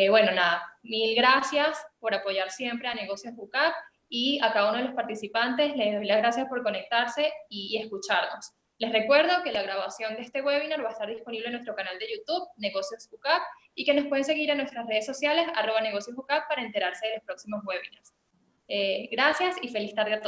Bueno, nada, mil gracias por apoyar siempre a Negocios UCAP y a cada uno de los participantes les doy las gracias por conectarse y escucharnos. Les recuerdo que la grabación de este webinar va a estar disponible en nuestro canal de YouTube, Negocios UCAP, y que nos pueden seguir en nuestras redes sociales, @negocios UCAP, para enterarse de los próximos webinars. Gracias y feliz tarde a todos.